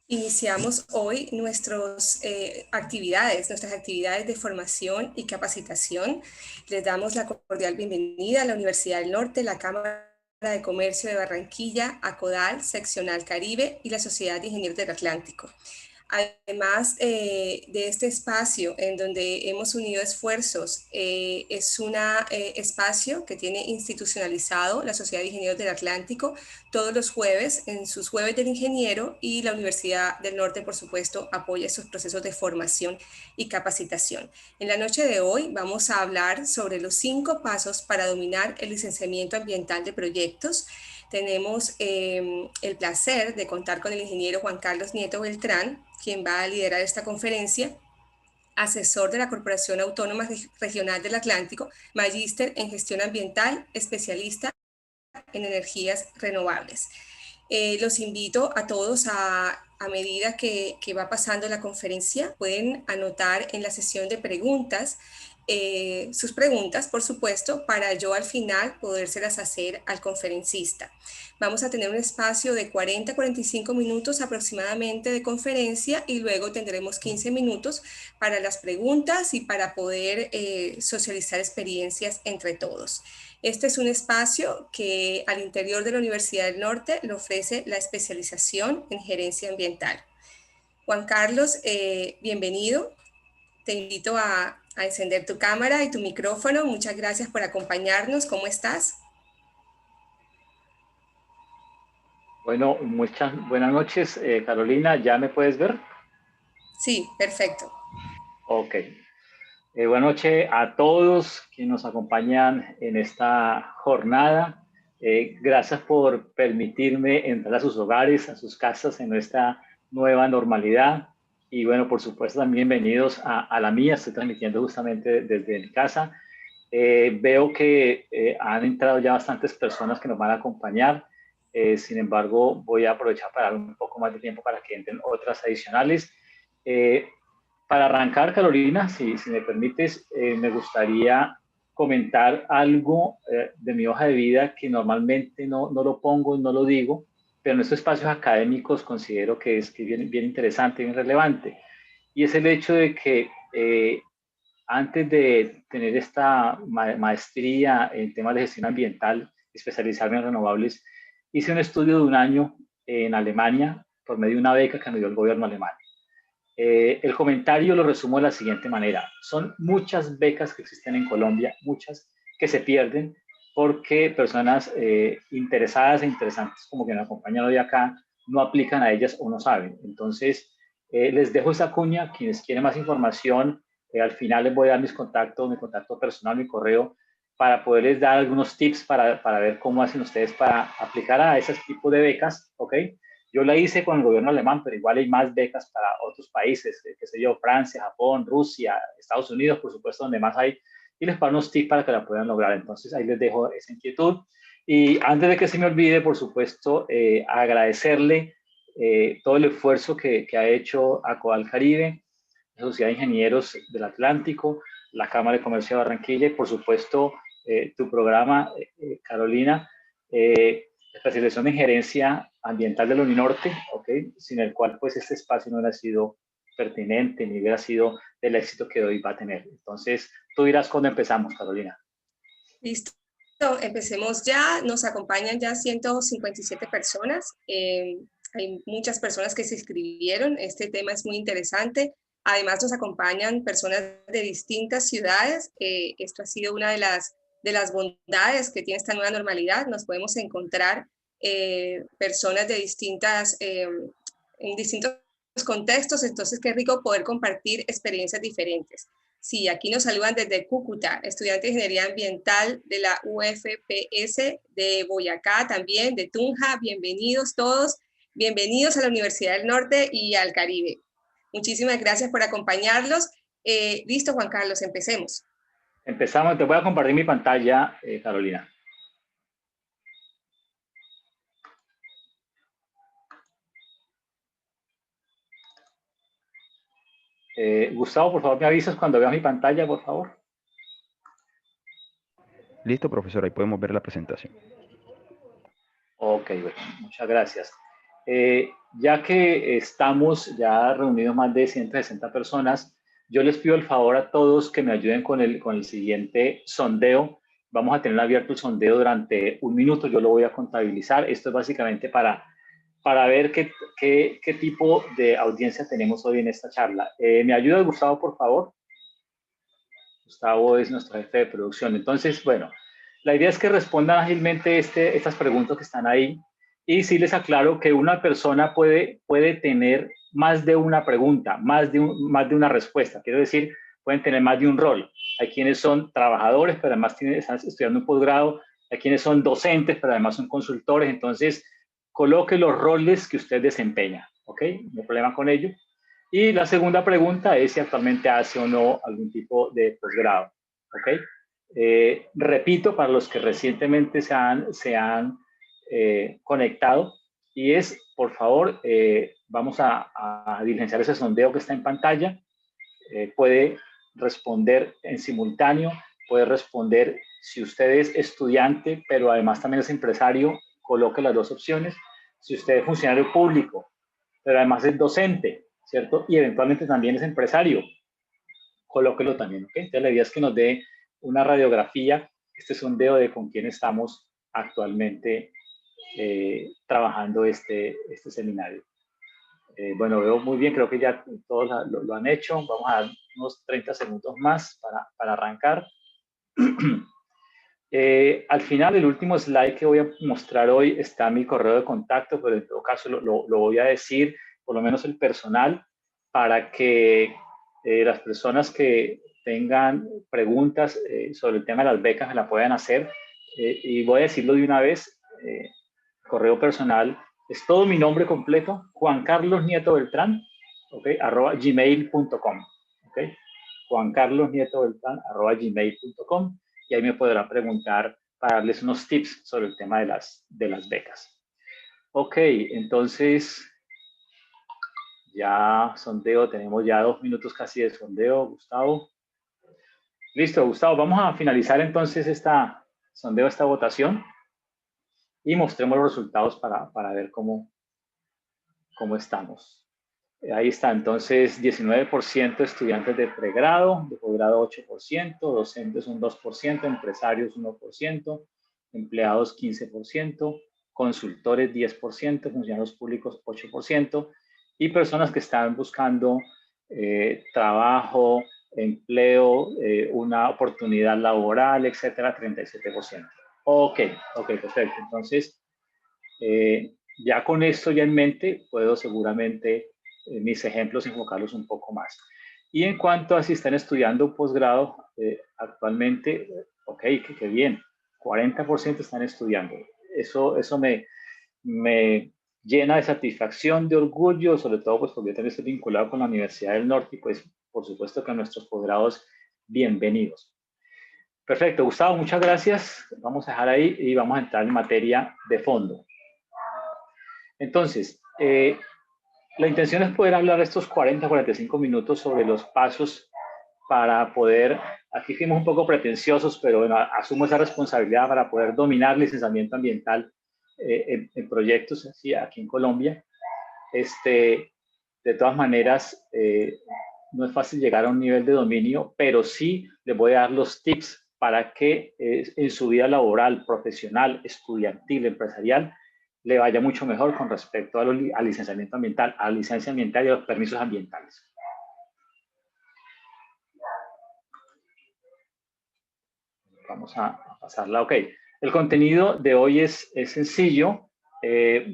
Iniciamos hoy nuestras actividades de formación y capacitación. Les damos la cordial bienvenida a la Universidad del Norte, la Cámara de Comercio de Barranquilla, ACODAL, Seccional Caribe y la Sociedad de Ingenieros del Atlántico. Además de este espacio en donde hemos unido esfuerzos, es un espacio que tiene institucionalizado la Sociedad de Ingenieros del Atlántico todos los jueves en sus jueves del ingeniero, y la Universidad del Norte, por supuesto, apoya estos procesos de formación y capacitación. En la noche de hoy vamos a hablar sobre los 5 pasos para dominar el licenciamiento ambiental de proyectos. Tenemos el placer de contar con el ingeniero Juan Carlos Nieto Beltrán, quien va a liderar esta conferencia, asesor de la Corporación Autónoma Regional del Atlántico, magíster en gestión ambiental, especialista en energías renovables. Los invito a todos a medida que va pasando la conferencia, pueden anotar en la sesión de preguntas sus preguntas, por supuesto, para yo al final podérselas hacer al conferencista. Vamos a tener un espacio de 40 a 45 minutos aproximadamente de conferencia, y luego tendremos 15 minutos para las preguntas y para poder socializar experiencias entre todos. Este es un espacio que al interior de la Universidad del Norte le ofrece la especialización en gerencia ambiental. Juan Carlos, bienvenido. Te invito a encender tu cámara y tu micrófono. Muchas gracias por acompañarnos. ¿Cómo estás? Bueno, muchas buenas noches, Carolina. ¿Ya me puedes ver? Sí, perfecto. Ok. Buenas noches a todos quienes nos acompañan en esta jornada. Gracias por permitirme entrar a sus hogares, a sus casas en nuestra nueva normalidad. Y bueno, por supuesto, también bienvenidos a la mía. Estoy transmitiendo justamente desde mi casa. Veo que han entrado ya bastantes personas que nos van a acompañar. Sin embargo, voy a aprovechar para dar un poco más de tiempo para que entren otras adicionales. Para arrancar, Carolina, si me permites, me gustaría comentar algo de mi hoja de vida que normalmente no lo pongo, no lo digo, pero en estos espacios académicos considero que es bien interesante, bien relevante. Y es el hecho de que antes de tener esta maestría en temas de gestión ambiental, especializarme en renovables, hice un estudio de un año en Alemania por medio de una beca que me dio el gobierno alemán. El comentario lo resumo de la siguiente manera. Son muchas becas que existen en Colombia, muchas que se pierden porque personas interesadas e interesantes como que me acompañan hoy acá no aplican a ellas o no saben. Entonces, les dejo esa cuña. Quienes quieren más información, al final les voy a dar mis contactos, mi contacto personal, mi correo, para poderles dar algunos tips para ver cómo hacen ustedes para aplicar a ese tipo de becas, ¿ok? Yo la hice con el gobierno alemán, pero igual hay más becas para otros países, qué sé yo, Francia, Japón, Rusia, Estados Unidos, por supuesto, donde más hay, y les pago unos tips para que la puedan lograr. Entonces, ahí les dejo esa inquietud. Y antes de que se me olvide, por supuesto, agradecerle todo el esfuerzo que ha hecho ACODAL Caribe, la Sociedad de Ingenieros del Atlántico, la Cámara de Comercio de Barranquilla y, por supuesto, tu programa, Carolina, especialización en gerencia ambiental de la Uninorte, ¿okay? Sin el cual pues este espacio no hubiera sido pertinente ni hubiera sido el éxito que hoy va a tener. Entonces, tú dirás cuándo empezamos, Carolina. Listo. Empecemos ya. Nos acompañan ya 157 personas. Hay muchas personas que se inscribieron. Este tema es muy interesante. Además, nos acompañan personas de distintas ciudades. Esto ha sido una de las bondades que tiene esta nueva normalidad. Nos podemos encontrar personas de en distintos contextos. Entonces, qué rico poder compartir experiencias diferentes. Sí, aquí nos saludan desde Cúcuta, estudiante de Ingeniería Ambiental de la UFPS de Boyacá, también de Tunja. Bienvenidos todos, bienvenidos a la Universidad del Norte y al Caribe. Muchísimas gracias por acompañarlos. Listo, Juan Carlos, empecemos. Empezamos, te voy a compartir mi pantalla, Carolina. Gustavo, por favor, me avisas cuando veas mi pantalla, por favor. Listo, profesor, ahí podemos ver la presentación. Ok, bueno, muchas gracias. Ya que estamos ya reunidos más de 160 personas, yo les pido el favor a todos que me ayuden con el siguiente sondeo. Vamos a tener abierto el sondeo durante 1 minuto, yo lo voy a contabilizar. Esto es básicamente para ver qué tipo de audiencia tenemos hoy en esta charla. ¿Me ayuda Gustavo, por favor? Gustavo es nuestro jefe de producción. Entonces, bueno, la idea es que respondan ágilmente estas preguntas que están ahí. Y sí les aclaro que una persona puede tener más de una pregunta, más de una respuesta. Quiero decir, pueden tener más de un rol. Hay quienes son trabajadores, pero además están estudiando un posgrado. Hay quienes son docentes, pero además son consultores. Entonces, coloque los roles que usted desempeña. ¿Ok? No hay problema con ello. Y la segunda pregunta es si actualmente hace o no algún tipo de posgrado. ¿Ok? Repito, para los que recientemente se han conectado, y es, por favor, vamos a diligenciar ese sondeo que está en pantalla. Puede responder en simultáneo, puede responder si usted es estudiante, pero además también es empresario, coloque las dos opciones. Si usted es funcionario público, pero además es docente, ¿cierto? Y eventualmente también es empresario, colóquelo también, ¿ok? Entonces la idea es que nos dé una radiografía, este sondeo de con quién estamos actualmente trabajando este seminario. Bueno, veo muy bien, creo que ya todos lo han hecho. Vamos a dar unos 30 segundos más para arrancar. Al final, el último slide que voy a mostrar hoy está mi correo de contacto, pero en todo caso lo voy a decir, por lo menos el personal, para que las personas que tengan preguntas sobre el tema de las becas me la puedan hacer. Y voy a decirlo de una vez, correo personal es todo mi nombre completo, Juan Carlos Nieto Beltrán, okay, @gmail.com, okay, Juan Carlos Nieto Beltrán @gmail.com, y ahí me podrá preguntar para darles unos tips sobre el tema de las becas. Ok, entonces ya sondeo, tenemos ya 2 minutos casi de sondeo, Gustavo. Listo, Gustavo, vamos a finalizar entonces esta votación y mostremos los resultados para ver cómo estamos. Ahí está, entonces 19% estudiantes de pregrado, de posgrado 8%, docentes un 2%, empresarios 1%, empleados 15%, consultores 10%, funcionarios públicos 8%, y personas que están buscando trabajo, empleo, una oportunidad laboral, etcétera, 37%. Ok, perfecto. Entonces, ya con esto ya en mente, puedo seguramente mis ejemplos enfocarlos un poco más. Y en cuanto a si están estudiando un posgrado, actualmente, ok, qué bien, 40% están estudiando. Eso me llena de satisfacción, de orgullo, sobre todo pues porque yo también estoy vinculado con la Universidad del Norte y pues por supuesto que a nuestros posgrados, bienvenidos. Perfecto, Gustavo, muchas gracias. Vamos a dejar ahí y vamos a entrar en materia de fondo. Entonces, la intención es poder hablar estos 40-45 minutos sobre los pasos para poder, aquí fuimos un poco pretenciosos, pero bueno, asumo esa responsabilidad para poder dominar licenciamiento ambiental en proyectos ¿sí? Aquí en Colombia. De todas maneras, no es fácil llegar a un nivel de dominio, pero sí les voy a dar los tips para que en su vida laboral, profesional, estudiantil, empresarial, le vaya mucho mejor con respecto al licenciamiento ambiental, a la licencia ambiental y a los permisos ambientales. Vamos a pasarla. Ok, el contenido de hoy es sencillo.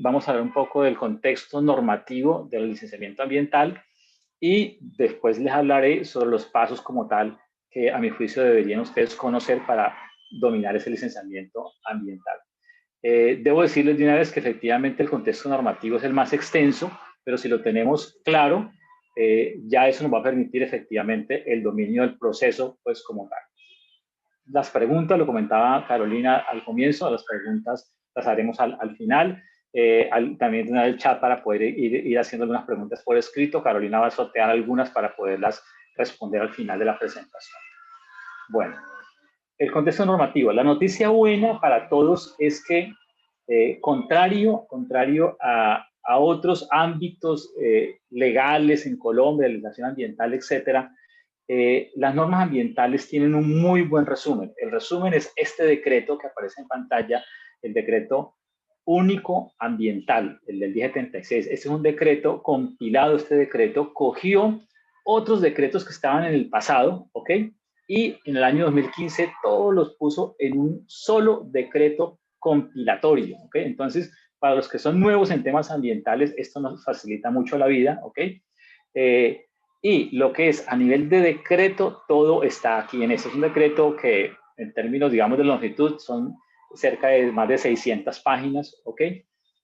Vamos a ver un poco del contexto normativo del licenciamiento ambiental y después les hablaré sobre los pasos como tal que a mi juicio deberían ustedes conocer para dominar ese licenciamiento ambiental. Debo decirles de una vez que efectivamente el contexto normativo es el más extenso, pero si lo tenemos claro, ya eso nos va a permitir efectivamente el dominio del proceso pues como tal. Las preguntas, lo comentaba Carolina al comienzo, las preguntas las haremos al final. También tener el chat para poder ir haciendo algunas preguntas por escrito. Carolina va a sortear algunas para poderlas responder al final de la presentación. Bueno, el contexto normativo. La noticia buena para todos es que, contrario a a otros ámbitos legales en Colombia, legislación ambiental, etcétera, las normas ambientales tienen un muy buen resumen. El resumen es este decreto que aparece en pantalla, el decreto único ambiental, el del 1076. Este es un decreto compilado, este decreto cogió otros decretos que estaban en el pasado, ¿ok? Y en el año 2015 todos los puso en un solo decreto compilatorio, ¿ok? Entonces, para los que son nuevos en temas ambientales, esto nos facilita mucho la vida, ¿ok? Y lo que es a nivel de decreto, todo está aquí en este. Es un decreto que en términos, digamos, de longitud son cerca de más de 600 páginas, ¿ok?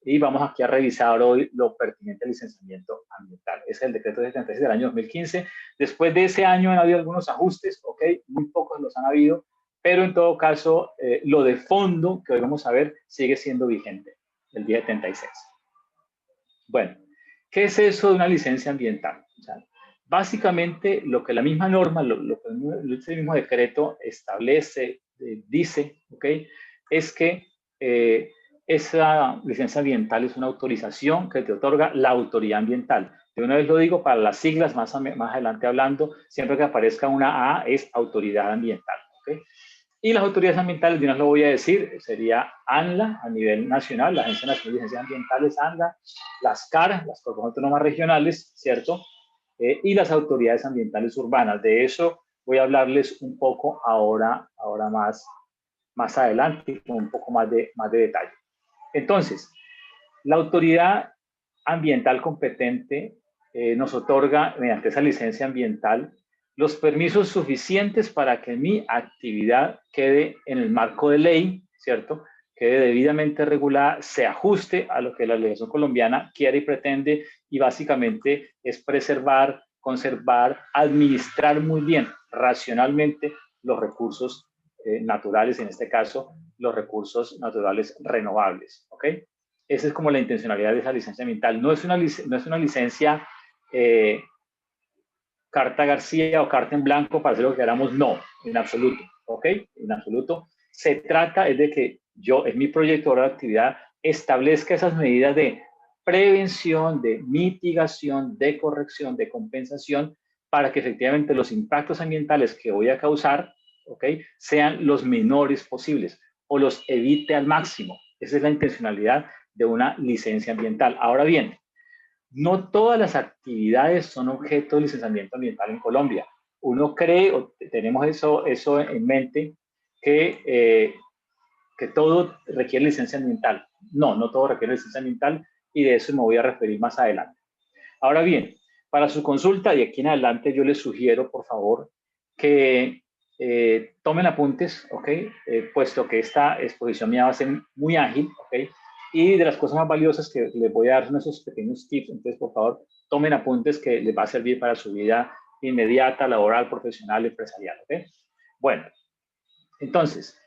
Y vamos aquí a revisar hoy lo pertinente al licenciamiento ambiental. Ese es el decreto 76 del año 2015. Después de ese año han habido algunos ajustes, ¿ok? Muy pocos los han habido, pero en todo caso, lo de fondo que hoy vamos a ver sigue siendo vigente, el 1076. Bueno, ¿qué es eso de una licencia ambiental? O sea, básicamente lo que la misma norma, lo que este mismo decreto establece, dice, ¿ok? Es que esa licencia ambiental es una autorización que te otorga la autoridad ambiental. De una vez lo digo para las siglas, más adelante hablando, siempre que aparezca una A es autoridad ambiental, ¿ok? Y las autoridades ambientales, yo no lo voy a decir, sería ANLA a nivel nacional, la Agencia Nacional de Licencias Ambientales, ANLA, las CAR, las Corporaciones Autónomas Regionales, ¿cierto? Y las autoridades ambientales urbanas. De eso voy a hablarles un poco ahora más adelante, con un poco más de detalle. Entonces, la autoridad ambiental competente nos otorga, mediante esa licencia ambiental, los permisos suficientes para que mi actividad quede en el marco de ley, ¿cierto? Quede debidamente regulada, se ajuste a lo que la legislación colombiana quiere y pretende, y básicamente es preservar, conservar, administrar muy bien, racionalmente, los recursos naturales, en este caso, los recursos naturales renovables, ¿ok? Esa es como la intencionalidad de esa licencia ambiental. No es una licencia carta García o carta en blanco para hacer lo que queramos, no, en absoluto, ¿ok? En absoluto. Se trata es de que yo, en mi proyecto de actividad, establezca esas medidas de prevención, de mitigación, de corrección, de compensación, para que efectivamente los impactos ambientales que voy a causar, ¿ok?, sean los menores posibles o los evite al máximo. Esa es la intencionalidad de una licencia ambiental. Ahora bien, no todas las actividades son objeto de licenciamiento ambiental en Colombia. Uno cree, o tenemos eso en mente, que todo requiere licencia ambiental. No, no todo requiere licencia ambiental, y de eso me voy a referir más adelante. Ahora bien, para su consulta de aquí en adelante, yo les sugiero, por favor, que tomen apuntes, ¿ok? Puesto que esta exposición mía va a ser muy ágil, ¿ok? Y de las cosas más valiosas que les voy a dar son esos pequeños tips. Entonces, por favor, tomen apuntes que les va a servir para su vida inmediata, laboral, profesional, empresarial, ¿ok? Bueno, entonces,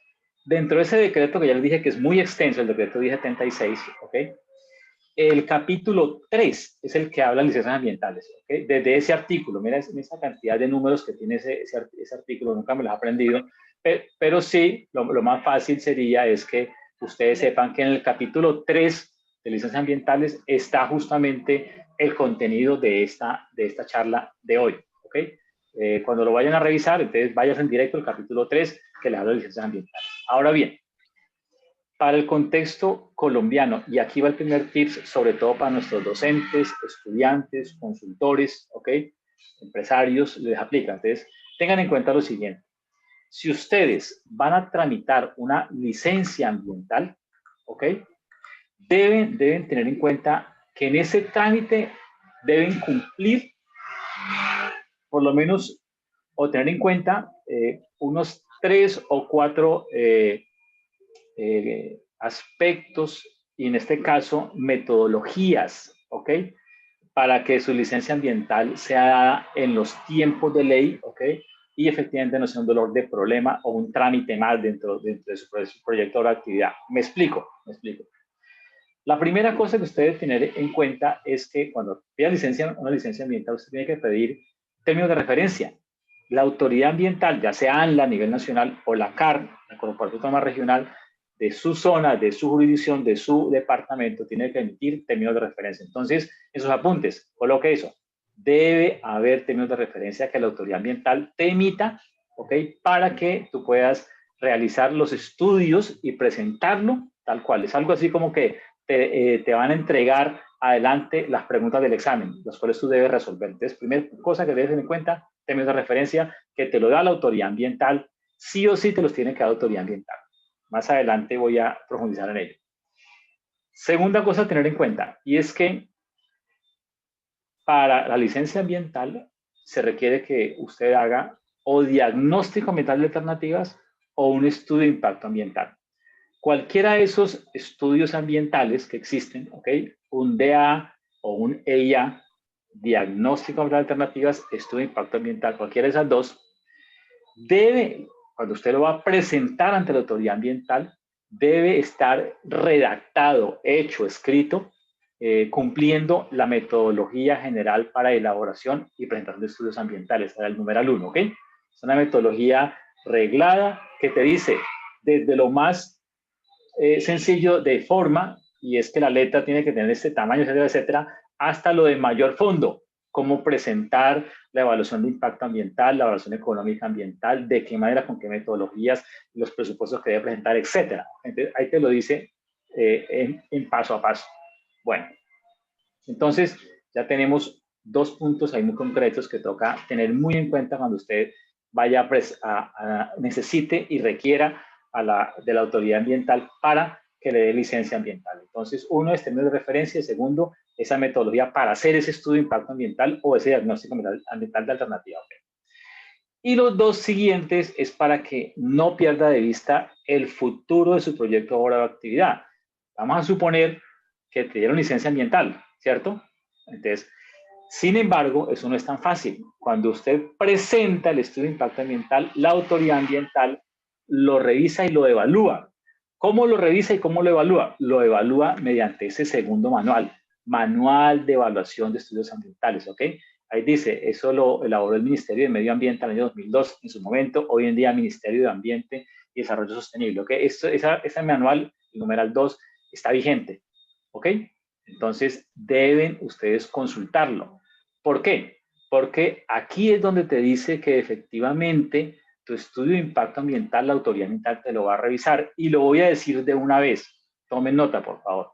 dentro de ese decreto que ya les dije que es muy extenso, el decreto 1076, ¿ok? El capítulo 3 es el que habla de licencias ambientales, ¿okay? Desde ese artículo, mira esa cantidad de números que tiene ese artículo, nunca me los he aprendido, pero sí, lo más fácil sería es que ustedes sepan que en el capítulo 3 de licencias ambientales está justamente el contenido de esta charla de hoy, ¿ok? Cuando lo vayan a revisar, entonces vayan en directo al capítulo 3 que les habla de licencias ambientales. Ahora bien, para el contexto colombiano, y aquí va el primer tip, sobre todo para nuestros docentes, estudiantes, consultores, ¿ok?, empresarios, les aplica. Entonces, tengan en cuenta lo siguiente. Si ustedes van a tramitar una licencia ambiental, ¿ok?, deben tener en cuenta que en ese trámite deben cumplir, por lo menos, o tener en cuenta unos 3 o 4 aspectos, y en este caso metodologías, ¿ok?, para que su licencia ambiental sea dada en los tiempos de ley, ¿ok?, y efectivamente no sea un dolor de problema o un trámite más dentro de su proyecto de actividad. Me explico. La primera cosa que usted debe tener en cuenta es que cuando pida una licencia ambiental, usted tiene que pedir términos de referencia. La autoridad ambiental, ya sea ANLA a nivel nacional o la CAR, la Corporación Autónoma Regional, de su zona, de su jurisdicción, de su departamento, tiene que emitir términos de referencia. Entonces, esos apuntes, coloque eso. Debe haber términos de referencia que la autoridad ambiental te emita, ¿ok? Para que tú puedas realizar los estudios y presentarlo tal cual. Es algo así como que te van a entregar adelante las preguntas del examen, las cuales tú debes resolver. Entonces, primera cosa que debes tener en cuenta, términos de referencia que te lo da la autoridad ambiental, sí o sí te los tiene que dar la autoridad ambiental. Más adelante voy a profundizar en ello. Segunda cosa a tener en cuenta, y es que para la licencia ambiental se requiere que usted haga o diagnóstico ambiental de alternativas o un estudio de impacto ambiental. Cualquiera de esos estudios ambientales que existen, ¿ok? Un DA o un EIA, diagnóstico ambiental de alternativas, estudio de impacto ambiental, cualquiera de esas dos, debe, cuando usted lo va a presentar ante la autoridad ambiental, debe estar redactado, hecho, escrito, cumpliendo la metodología general para elaboración y presentación de estudios ambientales, era el numeral 1, ¿ok? Es una metodología reglada que te dice desde lo más sencillo de forma, y es que la letra tiene que tener este tamaño, etcétera, etcétera, hasta lo de mayor fondo, cómo presentar la evaluación de impacto ambiental, la evaluación económica ambiental, de qué manera, con qué metodologías, los presupuestos que debe presentar, etcétera. Entonces, ahí te lo dice en paso a paso. Bueno, entonces ya tenemos dos puntos ahí muy concretos que toca tener muy en cuenta cuando usted vaya necesite y requiera de la autoridad ambiental para que le dé licencia ambiental. Entonces, uno es términos de referencia y segundo, esa metodología para hacer ese estudio de impacto ambiental o ese diagnóstico ambiental de alternativa. Y los dos siguientes es para que no pierda de vista el futuro de su proyecto, obra o actividad. Vamos a suponer que te dieron licencia ambiental, ¿cierto? Entonces, sin embargo, eso no es tan fácil. Cuando usted presenta el estudio de impacto ambiental, la autoridad ambiental lo revisa y lo evalúa. ¿Cómo lo revisa y cómo lo evalúa? Lo evalúa mediante ese segundo manual, Manual de Evaluación de Estudios Ambientales, ¿ok? Ahí dice, eso lo elaboró el Ministerio de Medio Ambiente en el año 2002, en su momento, hoy en día Ministerio de Ambiente y Desarrollo Sostenible, ¿ok? Ese manual, el numeral 2, está vigente, ¿ok? Entonces, deben ustedes consultarlo. ¿Por qué? Porque aquí es donde te dice que efectivamente tu estudio de impacto ambiental, la autoridad ambiental te lo va a revisar y lo voy a decir de una vez. Tomen nota, por favor.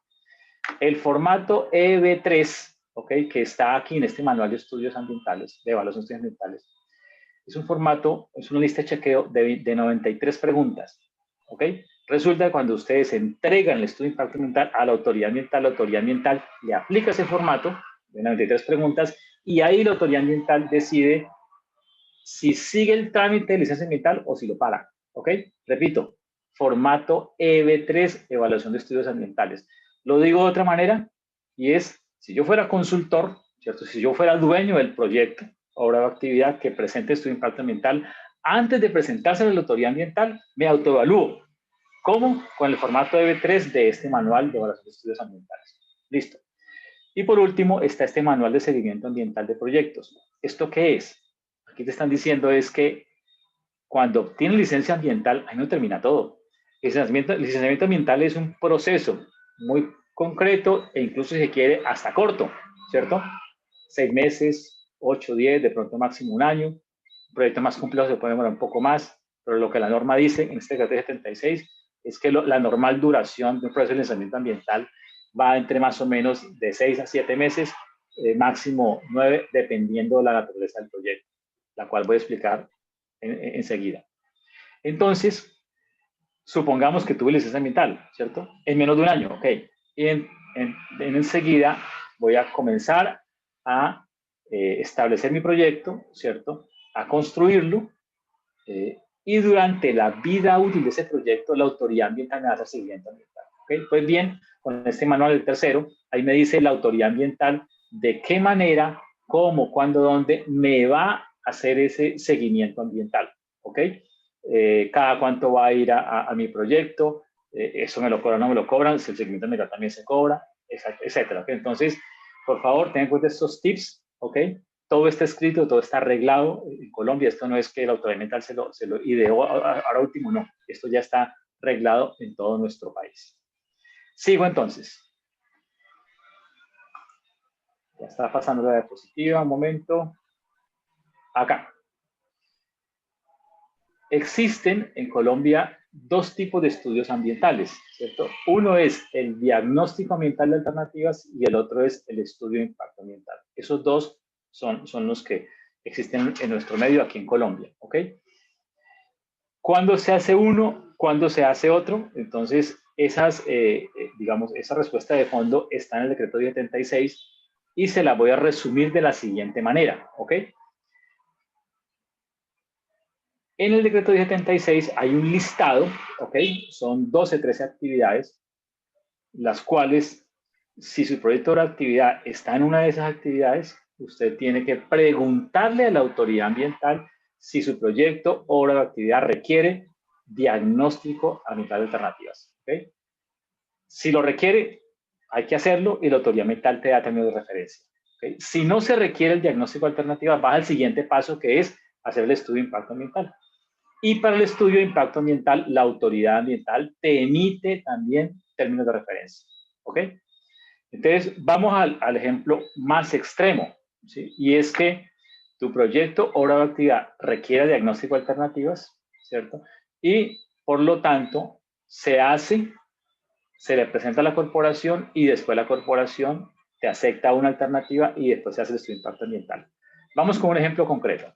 El formato EB3, ¿ok? Que está aquí en este manual de estudios ambientales, de evaluación de estudios ambientales, es un formato, es una lista de chequeo de 93 preguntas, ¿ok? Resulta que cuando ustedes entregan el estudio de impacto ambiental a la autoridad ambiental le aplica ese formato de 93 preguntas y ahí la autoridad ambiental decide si sigue el trámite de licencia ambiental o si lo para, ¿ok? Repito, formato EB3, evaluación de estudios ambientales. Lo digo de otra manera y es, si yo fuera consultor, ¿cierto? Si yo fuera dueño del proyecto, obra o actividad que presente estudio de impacto ambiental, antes de presentarse a la autoridad ambiental, me autoevalúo. ¿Cómo? Con el formato EB3 de este manual de evaluación de estudios ambientales. Listo. Y por último está este manual de seguimiento ambiental de proyectos. ¿Esto qué es? Aquí te están diciendo es que cuando obtienes licencia ambiental, ahí no termina todo. El licenciamiento ambiental es un proceso muy concreto e incluso si se quiere hasta corto, ¿cierto? 6 meses, 8, 10, de pronto máximo un año. Un proyecto más complejo se puede demorar un poco más, pero lo que la norma dice en este decreto 76 es que la normal duración de un proceso de licenciamiento ambiental va entre más o menos de 6 a 7 meses, máximo 9, dependiendo de la naturaleza del proyecto, la cual voy a explicar enseguida. Entonces, supongamos que tuve licencia ambiental, ¿cierto? En menos de un año, ok. Y enseguida voy a comenzar a establecer mi proyecto, ¿cierto? A construirlo y durante la vida útil de ese proyecto, la autoridad ambiental me va a hacer seguimiento ambiental. ¿Okay? Pues bien, con este manual del tercero, ahí me dice la autoridad ambiental de qué manera, cómo, cuándo, dónde me va a hacer ese seguimiento ambiental. ¿Ok? Cada cuánto va a ir a mi proyecto, eso me lo cobran o no me lo cobran, si el seguimiento ambiental también se cobra, etcétera. ¿Okay? Entonces, por favor, ten en cuenta estos tips, ¿ok? Todo está escrito, todo está arreglado en Colombia. Esto no es que la autoridad ambiental se lo ideó ahora último, no. Esto ya está reglado en todo nuestro país. Sigo entonces. Ya está pasando la diapositiva, un momento. Acá. Existen en Colombia dos tipos de estudios ambientales, ¿cierto? Uno es el diagnóstico ambiental de alternativas y el otro es el estudio de impacto ambiental. Esos dos son los que existen en nuestro medio aquí en Colombia, ¿ok? ¿Cuándo se hace uno? ¿Cuándo se hace otro? Entonces, digamos, esa respuesta de fondo está en el decreto 76 y se la voy a resumir de la siguiente manera, ¿ok? En el decreto 76 hay un listado, ¿ok? Son 12, 13 actividades, las cuales, si su proyecto de actividad está en una de esas actividades, usted tiene que preguntarle a la autoridad ambiental si su proyecto, obra o actividad requiere diagnóstico ambiental de alternativas, ¿ok? Si lo requiere, hay que hacerlo y la autoridad ambiental te da términos de referencia, ¿ok? Si no se requiere el diagnóstico de alternativas, vas al siguiente paso, que es hacer el estudio de impacto ambiental. Y para el estudio de impacto ambiental, la autoridad ambiental te emite también términos de referencia, ¿ok? Entonces, vamos al ejemplo más extremo, ¿sí? Y es que tu proyecto, obra o actividad requiere diagnóstico de alternativas, ¿cierto? Y, por lo tanto, se le presenta a la corporación y después la corporación te acepta una alternativa y después se hace el estudio de impacto ambiental. Vamos con un ejemplo concreto.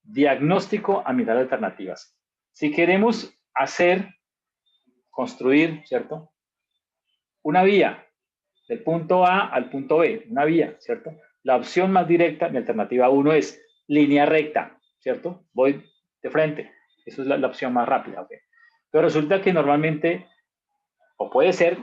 Diagnóstico ambiental de alternativas. Si queremos construir, ¿cierto? Una vía del punto A al punto B, una vía, ¿cierto? La opción más directa, mi alternativa 1 es línea recta, ¿cierto? Voy de frente. Esa es la opción más rápida, ¿ok? Pero resulta que normalmente, o puede ser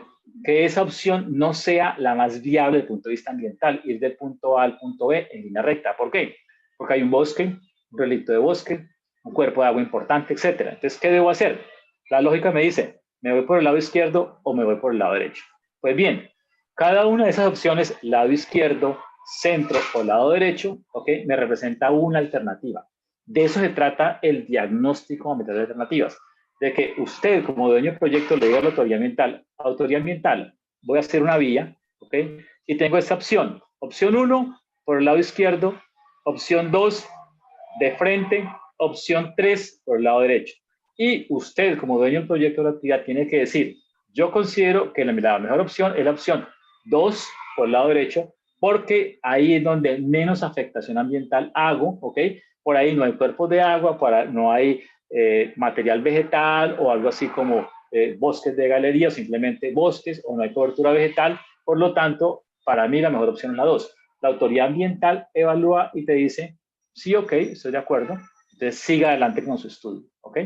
que esa opción no sea la más viable desde el punto de vista ambiental, ir del punto A al punto B en línea recta. ¿Por qué? Porque hay un bosque, un relicto de bosque, un cuerpo de agua importante, etc. Entonces, ¿qué debo hacer? La lógica me dice, ¿me voy por el lado izquierdo o me voy por el lado derecho? Pues bien, cada una de esas opciones, lado izquierdo, centro o lado derecho, ¿ok? Me representa una alternativa. De eso se trata el diagnóstico ambiental de alternativas. De que usted, como dueño del proyecto, le diga a la autoridad ambiental, voy a hacer una vía, ¿ok? Y tengo esta opción. Opción 1, por el lado izquierdo. Opción 2, de frente. Opción 3, por el lado derecho. Y usted, como dueño del proyecto de la actividad, tiene que decir, yo considero que la mejor opción es la opción 2, por el lado derecho, porque ahí es donde menos afectación ambiental hago, ¿ok? Por ahí no hay cuerpos de agua, no hay material vegetal o algo así como bosques de galería o simplemente bosques o no hay cobertura vegetal. Por lo tanto, para mí la mejor opción es la 2. La autoridad ambiental evalúa y te dice, sí, ok, estoy de acuerdo. Entonces siga adelante con su estudio, ¿ok?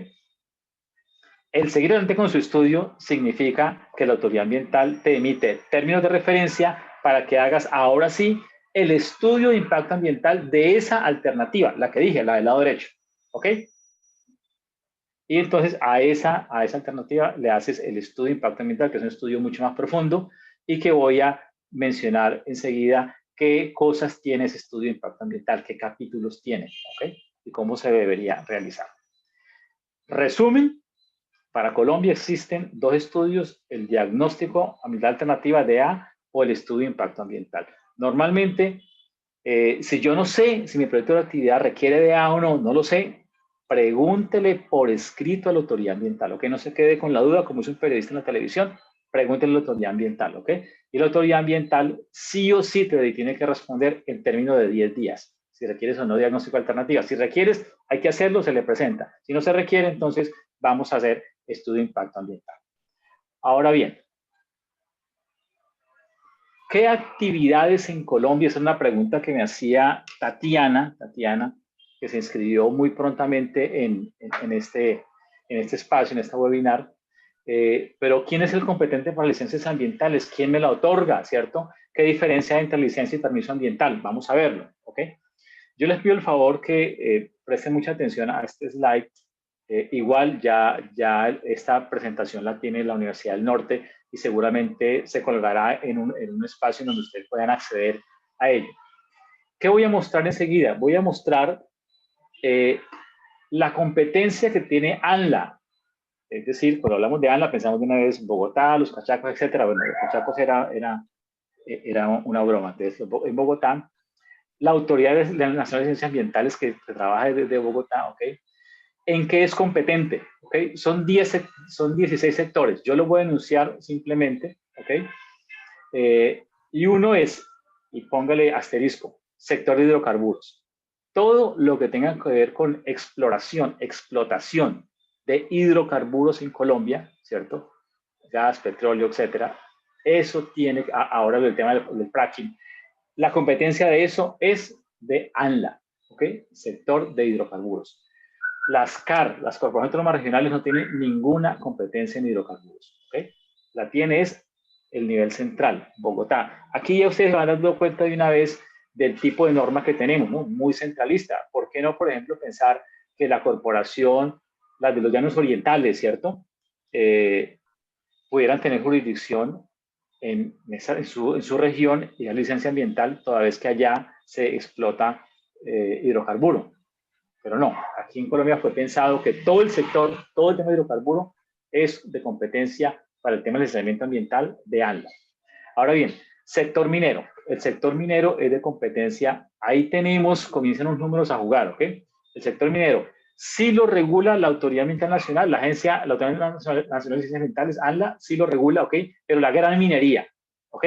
El seguir adelante con su estudio significa que la autoridad ambiental te emite términos de referencia para que hagas ahora sí el estudio de impacto ambiental de esa alternativa, la que dije, la del lado derecho, ¿ok? Y entonces a esa alternativa le haces el estudio de impacto ambiental, que es un estudio mucho más profundo y que voy a mencionar enseguida qué cosas tiene ese estudio de impacto ambiental, qué capítulos tiene, ¿ok? Y cómo se debería realizar. Resumen, para Colombia existen dos estudios, el diagnóstico ambiental alternativa DA o el estudio de impacto ambiental. Normalmente, si yo no sé si mi proyecto de actividad requiere DA o no, no lo sé, pregúntele por escrito a la autoridad ambiental, ¿ok? No se quede con la duda, como es un periodista en la televisión, pregúntele a la autoridad ambiental, ¿ok? Y la autoridad ambiental sí o sí te tiene que responder en términos de 10 días, si requieres o no diagnóstico alternativa. Si requieres, hay que hacerlo, se le presenta. Si no se requiere, entonces vamos a hacer estudio de impacto ambiental. Ahora bien, ¿qué actividades en Colombia? Esa es una pregunta que me hacía Tatiana, que se inscribió muy prontamente en este espacio, en este webinar. Pero ¿quién es el competente para licencias ambientales? ¿Quién me la otorga, cierto? ¿Qué diferencia hay entre licencia y permiso ambiental? Vamos a verlo, ¿ok? Yo les pido el favor que presten mucha atención a este slide. Igual ya esta presentación la tiene la Universidad del Norte y seguramente se colgará en un espacio en donde ustedes puedan acceder a ello. ¿Qué voy a mostrar enseguida? Voy a mostrar la competencia que tiene ANLA Es decir, cuando hablamos de ANLA, pensamos de una vez Bogotá, los Cachacos, etcétera. Bueno, los Cachacos era una broma. Entonces, en Bogotá, la Autoridad Nacional de Ciencias Ambientales que trabaja desde Bogotá, ¿ok? ¿En qué es competente? ¿Ok? Son 16 sectores. Yo lo voy a enunciar simplemente, ¿ok? Y uno es, y póngale asterisco, sector de hidrocarburos. Todo lo que tenga que ver con exploración, explotación de hidrocarburos en Colombia, ¿cierto? Gas, petróleo, etcétera. Eso tiene, ahora el tema del fracking, la competencia de eso es de ANLA, ¿ok? Sector de hidrocarburos. Las CAR, las corporaciones autónomas regionales, no tienen ninguna competencia en hidrocarburos, ¿ok? La tiene es el nivel central, Bogotá. Aquí ya ustedes van dando cuenta de una vez del tipo de norma que tenemos, ¿no? Muy centralista. ¿Por qué no, por ejemplo, pensar que la corporación, las de los llanos orientales, ¿cierto? Pudieran tener jurisdicción en su región y la licencia ambiental, toda vez que allá se explota hidrocarburo. Pero no, aquí en Colombia fue pensado que todo el sector, todo el tema de hidrocarburo es de competencia para el tema del licenciamiento ambiental de ANLA. Ahora bien, sector minero. El sector minero es de competencia, ahí tenemos, comienzan los números a jugar, ¿ok? El sector minero sí lo regula la Autoridad Ambiental Nacional, la Autoridad Nacional de Ciencias Ambientales, ANLA, sí lo regula, ¿ok? Pero la gran minería, ¿ok?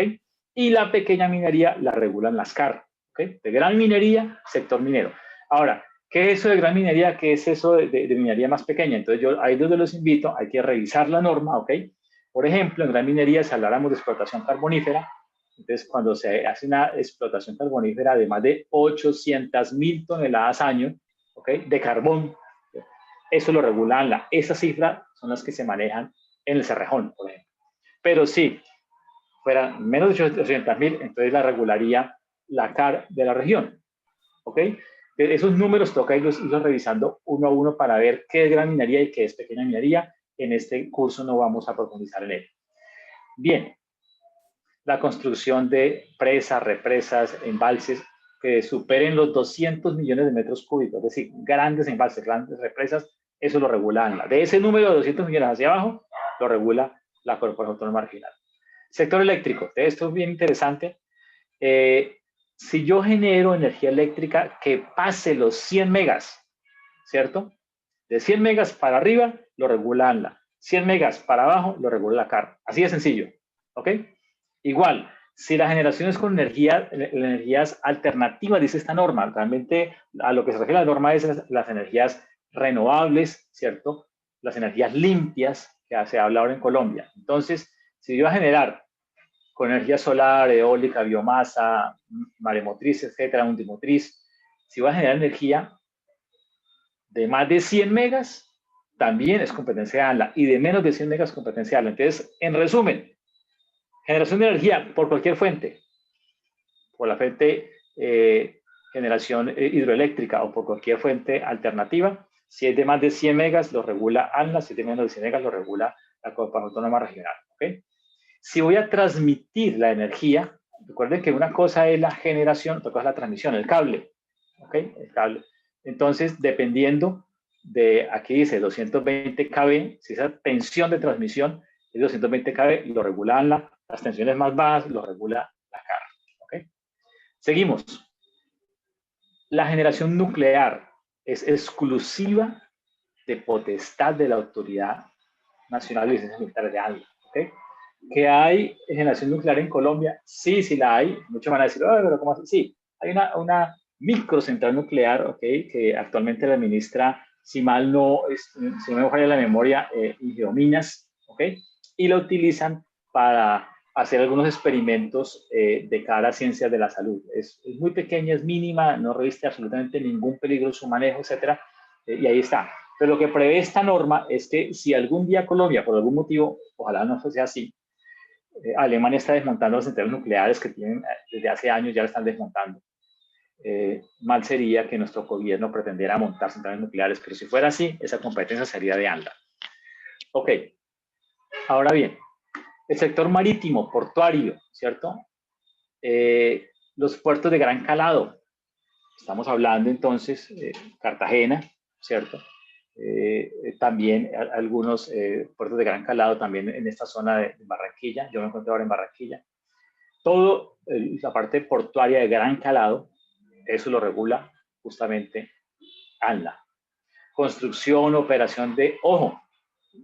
Y la pequeña minería la regulan las CAR, ¿ok? De gran minería, sector minero. Ahora, ¿qué es eso de gran minería? ¿Qué es eso de minería más pequeña? Entonces, yo ahí donde los invito, hay que revisar la norma, ¿ok? Por ejemplo, en gran minería, si habláramos de explotación carbonífera, entonces cuando se hace una explotación carbonífera de más de 800.000 toneladas año, ¿ok? De carbón, eso lo regula ANLA. Esas cifras son las que se manejan en el Cerrejón, por ejemplo. Pero si fueran menos de 800.000, entonces la regularía la CAR de la región, ¿ok? Esos números toca irlos revisando uno a uno para ver qué es gran minería y qué es pequeña minería. En este curso no vamos a profundizar en ello. Bien, la construcción de presas, represas, embalses que superen los 200 millones de metros cúbicos, es decir, grandes embalses, grandes represas, eso lo regula ANLA. De ese número de 200 millones hacia abajo, lo regula la Corporación Autónoma Regional. Sector eléctrico, esto es bien interesante. Si yo genero energía eléctrica que pase los 100 megas, ¿cierto? De 100 megas para arriba, lo regula ANLA. 100 megas para abajo, lo regula la CAR. Así de sencillo, ¿ok? Igual, si la generación es con energías alternativas, dice esta norma, realmente a lo que se refiere a la norma es las energías renovables, ¿cierto? Las energías limpias, que se habla ahora en Colombia. Entonces, si yo voy a generar con energía solar, eólica, biomasa, maremotriz, etcétera, undimotriz, si voy a generar energía de más de 100 megas, también es competencia de ANLA, y de menos de 100 megas competencia de ANLA. Entonces, en resumen, generación de energía por cualquier fuente, por la fuente generación hidroeléctrica o por cualquier fuente alternativa, si es de más de 100 megas, lo regula ANLA, si es de menos de 100 megas, lo regula la Corporación Autónoma Regional. ¿Okay? Si voy a transmitir la energía, recuerden que una cosa es la generación, otra cosa es la transmisión, el cable. ¿Okay? El cable. Entonces, dependiendo de, aquí dice 220 kV, si esa tensión de transmisión es 220 kV, lo regula ANLA, las tensiones más bajas lo regula la CAR. ¿Okay? Seguimos. La generación nuclear es exclusiva de potestad de la Autoridad Nacional de Licencias Militares de ANLA. ¿Okay? ¿Que hay generación nuclear en Colombia? Sí, sí la hay. Muchos van a decir, oh, pero ¿cómo así? Sí, hay una microcentral nuclear, ¿okay? Que actualmente la administra, si mal no, si no me falla la memoria, Ingeominas, ¿okay? Y la utilizan para hacer algunos experimentos de cara a ciencias de la salud. Es muy pequeña, es mínima, no reviste absolutamente ningún peligro su manejo, etcétera, y ahí está. Pero lo que prevé esta norma es que si algún día Colombia, por algún motivo, ojalá no sea así, Alemania está desmontando las centrales nucleares que tienen desde hace años, ya la están desmontando. Mal sería que nuestro gobierno pretendiera montar centrales nucleares, pero si fuera así, esa competencia sería de ANLA. Ok, ahora bien, el sector marítimo, portuario, ¿cierto? Los puertos de gran calado, estamos hablando entonces, Cartagena, ¿cierto? también algunos puertos de gran calado también en esta zona de Barranquilla. Yo me encuentro ahora en Barranquilla. Todo la parte portuaria de gran calado, eso lo regula justamente ANLA. Construcción, operación de, ojo,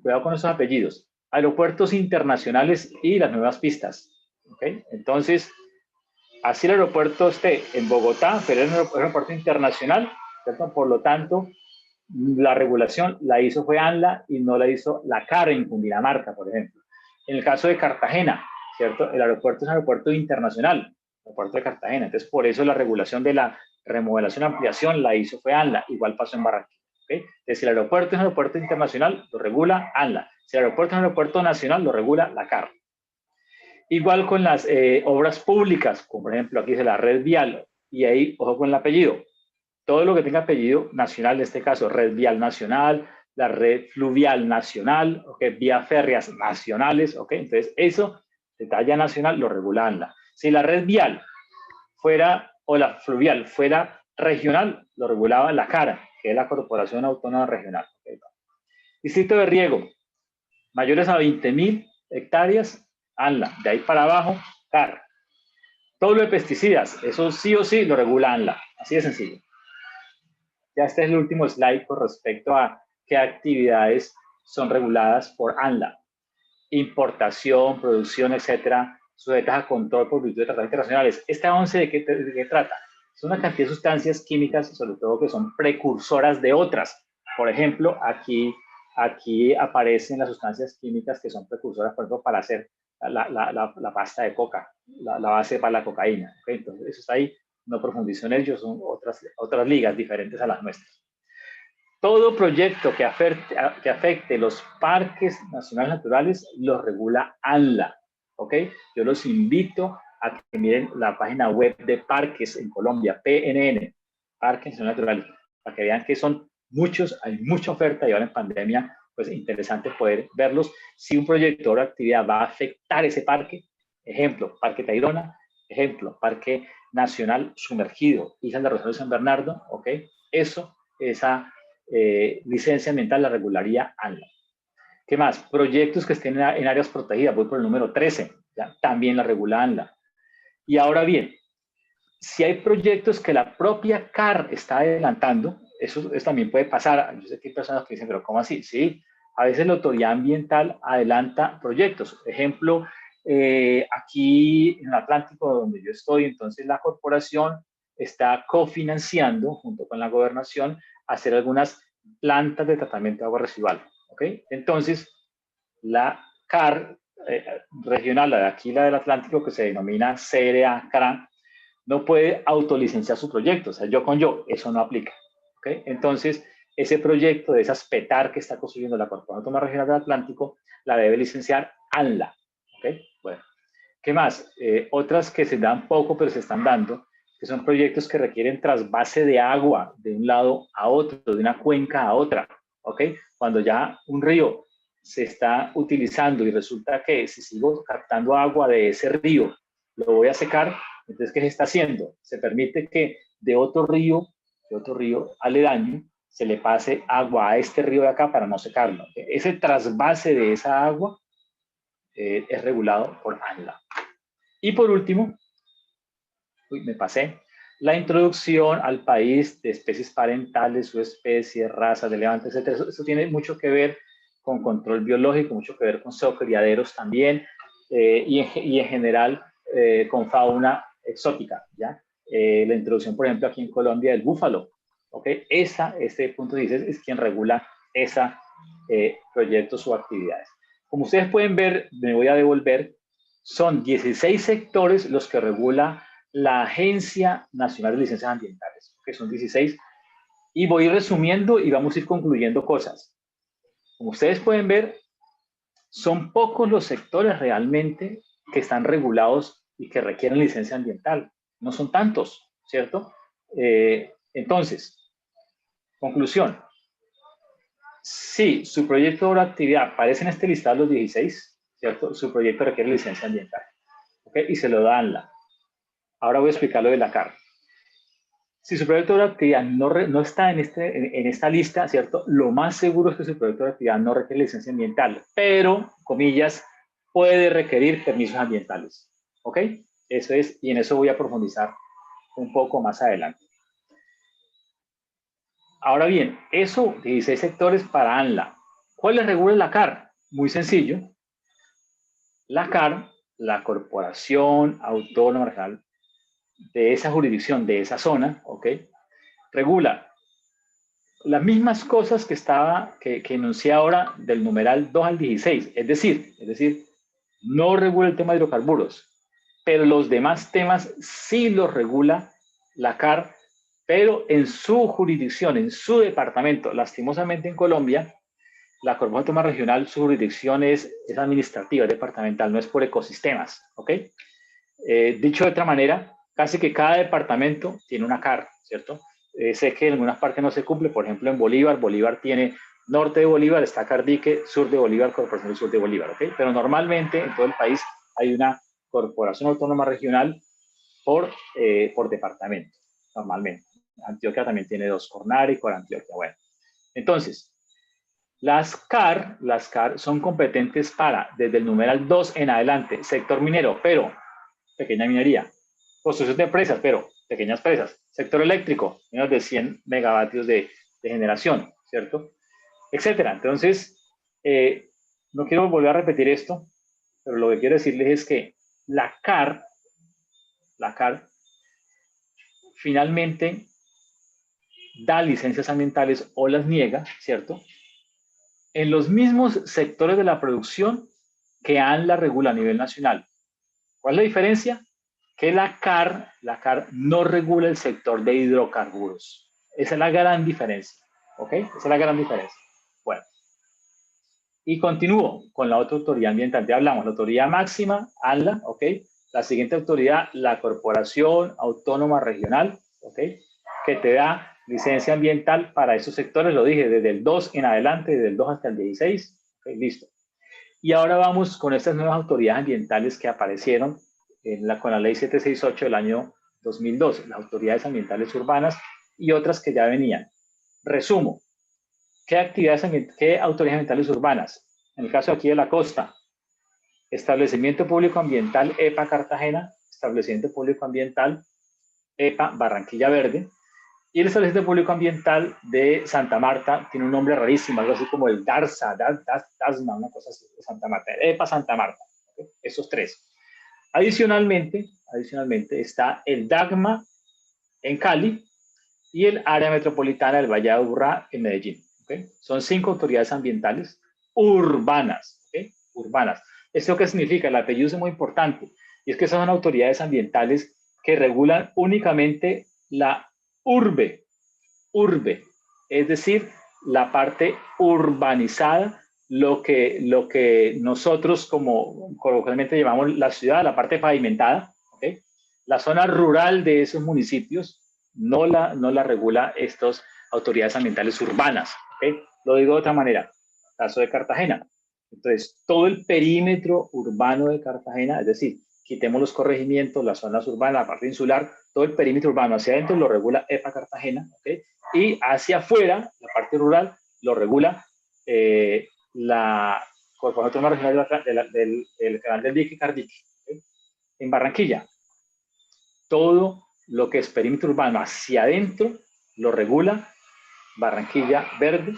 cuidado con esos apellidos, aeropuertos internacionales y las nuevas pistas. ¿Okay? Entonces, así el aeropuerto esté en Bogotá, pero es un aeropuerto internacional, ¿cierto? Por lo tanto, la regulación la hizo fue ANLA y no la hizo la CAR en Cundinamarca, por ejemplo. En el caso de Cartagena, ¿cierto? El aeropuerto es un aeropuerto internacional, el aeropuerto de Cartagena. Entonces, por eso la regulación de la remodelación y ampliación la hizo fue ANLA, igual pasó en Barranquilla. ¿Okay? Entonces, si el aeropuerto es un aeropuerto internacional, lo regula ANLA. Si el aeropuerto es un aeropuerto nacional, lo regula la CAR. Igual con las obras públicas, como por ejemplo aquí dice la red vial, y ahí, ojo con el apellido, todo lo que tenga apellido nacional, en este caso, red vial nacional, la red fluvial nacional, okay, vías férreas nacionales, okay, entonces eso, de talla nacional, lo regula ANLA. Si la red vial fuera, o la fluvial fuera regional, lo regulaba la CARA, que es la Corporación Autónoma Regional. Okay. Distrito de riego, mayores a 20.000 hectáreas, ANLA, de ahí para abajo, CAR. Todo lo de pesticidas, eso sí o sí lo regula ANLA, así de sencillo. Ya este es el último slide con respecto a qué actividades son reguladas por ANLA. Importación, producción, etcétera, sujetas a control por virtud de tratados internacionales. ¿Esta 11 de qué trata? Es una cantidad de sustancias químicas, sobre todo que son precursoras de otras. Por ejemplo, aquí aparecen las sustancias químicas que son precursoras, por ejemplo, para hacer la pasta de coca, la base para la cocaína. ¿Okay? Entonces, eso está ahí. No profundizo en ello, son otras ligas diferentes a las nuestras. Todo proyecto que afecte los parques nacionales naturales lo regula ANLA. ¿Ok? Yo los invito a que miren la página web de parques en Colombia, PNN, Parques Nacionales Naturales, para que vean que son muchos, hay mucha oferta y ahora en pandemia, pues interesante poder verlos. Si un proyecto o actividad va a afectar ese parque, ejemplo, Parque Tayrona, ejemplo, Parque Nacional Sumergido, Islas de Rosario y San Bernardo, ¿ok? Esa licencia ambiental la regularía ANLA. ¿Qué más? Proyectos que estén en áreas protegidas, voy por el número 13, ¿ya? También la regula ANLA. Y ahora bien, si hay proyectos que la propia CAR está adelantando, eso también puede pasar. Yo sé que hay personas que dicen, pero ¿cómo así? Sí, a veces la autoridad ambiental adelanta proyectos. Ejemplo, aquí en el Atlántico, donde yo estoy, entonces la corporación está cofinanciando, junto con la gobernación, hacer algunas plantas de tratamiento de agua residual. ¿Ok? Entonces, la CAR regional, la de aquí, la del Atlántico, que se denomina CRA-CRA, no puede autolicenciar su proyecto, o sea, yo con yo, eso no aplica. ¿Okay? Entonces, ese proyecto de esas PETAR que está construyendo la Corporación Autónoma Regional del Atlántico, la debe licenciar ANLA. ¿Okay? Bueno, ¿qué más? Otras que se dan poco, pero se están dando, que son proyectos que requieren trasvase de agua de un lado a otro, de una cuenca a otra. ¿Ok? Cuando ya un río se está utilizando y resulta que si sigo captando agua de ese río, lo voy a secar. Entonces, ¿qué se está haciendo? Se permite que de otro río aledaño, se le pase agua a este río de acá para no secarlo. Ese trasvase de esa agua es regulado por ANLA. Y por último, me pasé, la introducción al país de especies parentales, subespecies, razas de levantes, etc. Eso tiene mucho que ver con control biológico, mucho que ver con zoocriaderos también, y en general con fauna exótica, ¿ya? La introducción, por ejemplo, aquí en Colombia del búfalo, ¿ok? Este punto 16 es quien regula esa proyectos o actividades. Como ustedes pueden ver, me voy a devolver, son 16 sectores los que regula la Agencia Nacional de Licencias Ambientales, que son 16, y voy resumiendo y vamos a ir concluyendo cosas. Como ustedes pueden ver, son pocos los sectores realmente que están regulados y que requieren licencia ambiental. No son tantos, ¿cierto? Entonces, conclusión. Si su proyecto o actividad aparece en este listado de los 16, ¿cierto? Su proyecto requiere licencia ambiental, ¿ok? Y se lo da ANLA. Ahora voy a explicar lo de la CAR. Si su proyecto de actividad no está en esta lista, ¿cierto? Lo más seguro es que su proyecto de actividad no requiere licencia ambiental, pero, comillas, puede requerir permisos ambientales. ¿Ok? Eso es, y en eso voy a profundizar un poco más adelante. Ahora bien, eso, 16 sectores para ANLA. ¿Cuál les regula la CAR? Muy sencillo. La CAR, la Corporación Autónoma Regional de esa jurisdicción, de esa zona, ¿ok? Regula las mismas cosas que enuncié ahora del numeral 2 al 16, es decir, no regula el tema de hidrocarburos, pero los demás temas sí los regula la CAR, pero en su jurisdicción, en su departamento. Lastimosamente en Colombia, la Corporación Autónoma Regional, su jurisdicción es administrativa, es departamental, no es por ecosistemas, ¿ok? Dicho de otra manera, casi que cada departamento tiene una CAR, ¿cierto? Sé que en algunas partes no se cumple, por ejemplo en Bolívar, Bolívar tiene norte de Bolívar, está Cardique, sur de Bolívar, Corporación del Sur de Bolívar, ¿ok? Pero normalmente en todo el país hay una Corporación Autónoma Regional por departamento, normalmente. Antioquia también tiene 2, Cornare y Corantioquia. Bueno, entonces, las CAR son competentes para, desde el numeral 2 en adelante, sector minero, pero pequeña minería, construcción de presas, pero pequeñas presas, sector eléctrico, menos de 100 megavatios de generación, ¿cierto? Etcétera. Entonces, no quiero volver a repetir esto, pero lo que quiero decirles es que la CAR finalmente da licencias ambientales o las niega, ¿cierto? En los mismos sectores de la producción que ANLA regula a nivel nacional. ¿Cuál es la diferencia? Que la CAR no regula el sector de hidrocarburos. Esa es la gran diferencia, ¿ok? Esa es la gran diferencia. Bueno, y continúo con la otra autoridad ambiental. Ya hablamos, la autoridad máxima, ANLA, ¿ok? La siguiente autoridad, la Corporación Autónoma Regional, ¿ok? Que te da licencia ambiental para esos sectores, lo dije, desde el 2 en adelante, desde el 2 hasta el 16, ¿ok? Listo. Y ahora vamos con estas nuevas autoridades ambientales que aparecieron con la ley 768 del año 2012, las autoridades ambientales urbanas y otras que ya venían. Resumo, ¿qué autoridades ambientales urbanas? En el caso aquí de la costa, establecimiento público ambiental EPA Cartagena, establecimiento público ambiental EPA Barranquilla Verde, y el establecimiento público ambiental de Santa Marta tiene un nombre rarísimo, algo así como el DARSA, DASMA, una cosa así, de Santa Marta, EPA Santa Marta, ¿okay? Esos tres. Adicionalmente está el DAGMA en Cali y el área metropolitana del Valle de Aburrá en Medellín. ¿Okay? Son 5 autoridades ambientales urbanas. ¿Okay? Urbanas. ¿Esto qué significa? El apellido es muy importante. Y es que son autoridades ambientales que regulan únicamente la urbe, es decir, la parte urbanizada, lo que nosotros como coloquialmente llamamos la ciudad, la parte pavimentada, ¿okay? La zona rural de esos municipios no la regula estas autoridades ambientales urbanas, ¿okay? Lo digo de otra manera, caso de Cartagena. Entonces, todo el perímetro urbano de Cartagena, es decir, quitemos los corregimientos, las zonas urbanas, la parte insular, todo el perímetro urbano hacia adentro lo regula EPA Cartagena, ¿okay? Y hacia afuera, la parte rural, lo regula la Corporación Autónoma Regional del Canal del Dique Cardique. ¿Okay? En Barranquilla, todo lo que es perímetro urbano hacia adentro lo regula Barranquilla Verde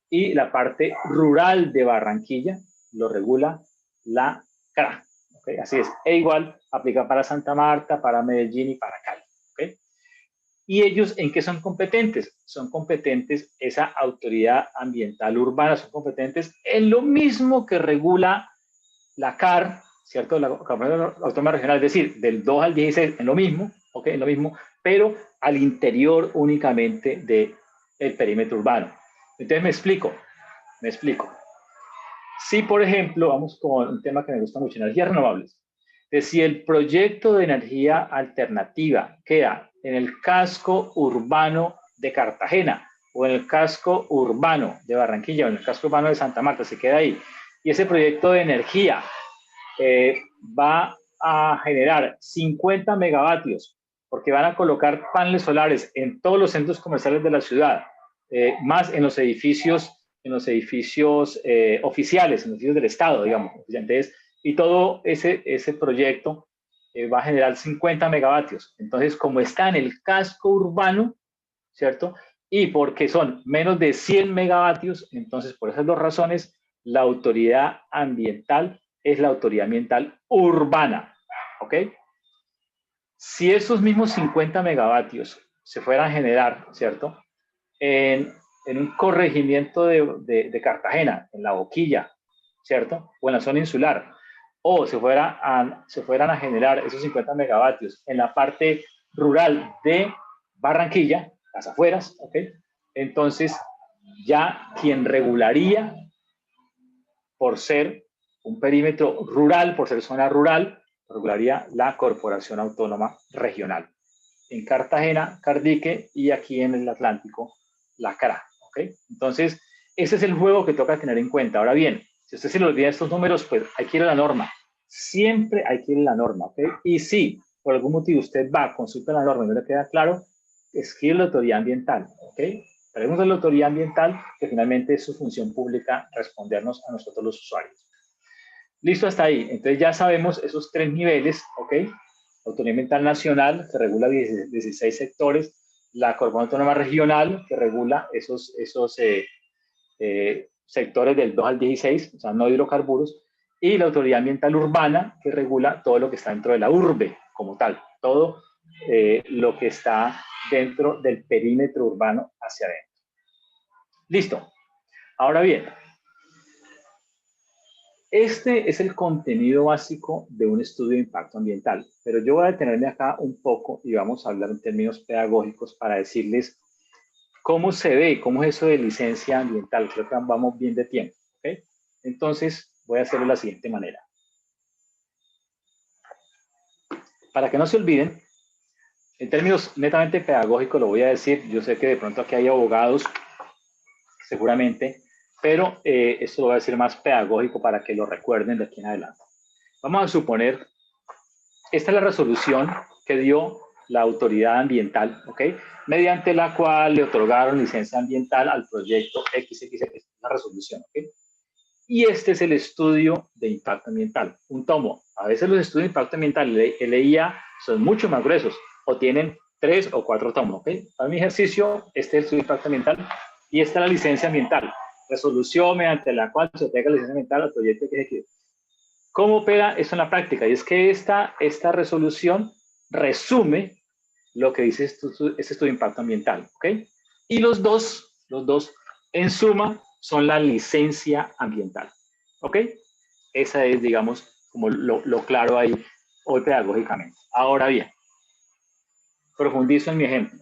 y la parte rural de Barranquilla lo regula la CRA. ¿Okay? Así es. E igual aplica para Santa Marta, para Medellín y para Cali. ¿Okay? ¿Y ellos en qué son competentes? Son competentes, esa autoridad ambiental urbana, son competentes en lo mismo que regula la CAR, ¿cierto? La Corporación Autónoma Regional, es decir, del 2 al 16 en lo mismo, ¿ok? En lo mismo, pero al interior únicamente del perímetro urbano. Entonces me explico. Si, por ejemplo, vamos con un tema que me gusta mucho, energías renovables. Entonces, si el proyecto de energía alternativa queda en el casco urbano de Cartagena o en el casco urbano de Barranquilla o en el casco urbano de Santa Marta, se queda ahí, y ese proyecto de energía va a generar 50 megavatios porque van a colocar paneles solares en todos los centros comerciales de la ciudad, más en los edificios oficiales, en los edificios del Estado, digamos. Entonces, y todo ese proyecto va a generar 50 megavatios. Entonces, como está en el casco urbano, ¿cierto? Y porque son menos de 100 megavatios, entonces por esas dos razones, la autoridad ambiental es la autoridad ambiental urbana, ¿ok? Si esos mismos 50 megavatios se fueran a generar, ¿cierto? En un corregimiento de Cartagena, en La Boquilla, ¿cierto? O en la zona insular, o se fueran a generar esos 50 megavatios en la parte rural de Barranquilla, las afueras, ¿ok? Entonces, ya quien regularía por ser un perímetro rural, por ser zona rural, regularía la Corporación Autónoma Regional. En Cartagena, Cardique, y aquí en el Atlántico, la CRA, ¿ok? Entonces, ese es el juego que toca tener en cuenta. Ahora bien, si usted se le olvida estos números, pues hay que ir a la norma. Siempre hay que ir a la norma, ¿ok? Y si por algún motivo usted va, consulta la norma y no le queda claro, escribe la autoridad ambiental, ¿ok? Pregunta a la autoridad ambiental, que finalmente es su función pública respondernos a nosotros los usuarios. Listo hasta ahí. Entonces ya sabemos esos tres niveles, ¿ok? Autoridad ambiental nacional, que regula 16 sectores, la Corporación Autónoma Regional, que regula esos sectores del 2 al 16, o sea, no hidrocarburos, y la Autoridad Ambiental Urbana, que regula todo lo que está dentro de la urbe, como tal, todo lo que está dentro del perímetro urbano hacia adentro. Listo. Ahora bien, este es el contenido básico de un estudio de impacto ambiental, pero yo voy a detenerme acá un poco y vamos a hablar en términos pedagógicos para decirles cómo se ve, cómo es eso de licencia ambiental. Creo que vamos bien de tiempo, ¿ok? Entonces, voy a hacerlo de la siguiente manera. Para que no se olviden, en términos netamente pedagógicos lo voy a decir, yo sé que de pronto aquí hay abogados, seguramente, pero esto lo voy a decir más pedagógico para que lo recuerden de aquí en adelante. Vamos a suponer, esta es la resolución que dio la autoridad ambiental, ¿ok? Mediante la cual le otorgaron licencia ambiental al proyecto XXX, la resolución, ¿ok? Y este es el estudio de impacto ambiental, un tomo. A veces los estudios de impacto ambiental, LIA, son mucho más gruesos o tienen 3 o 4 tomos, ¿ok? Para mi ejercicio, este es el estudio de impacto ambiental y esta es la licencia ambiental, resolución mediante la cual se otorga la licencia ambiental al proyecto XXX. ¿Cómo opera eso en la práctica? Y es que esta resolución resume lo que dice este estudio de impacto ambiental, ¿ok? Y los dos, en suma, son la licencia ambiental, ¿ok? Esa es, digamos, como lo claro ahí hoy pedagógicamente. Ahora bien, profundizo en mi ejemplo.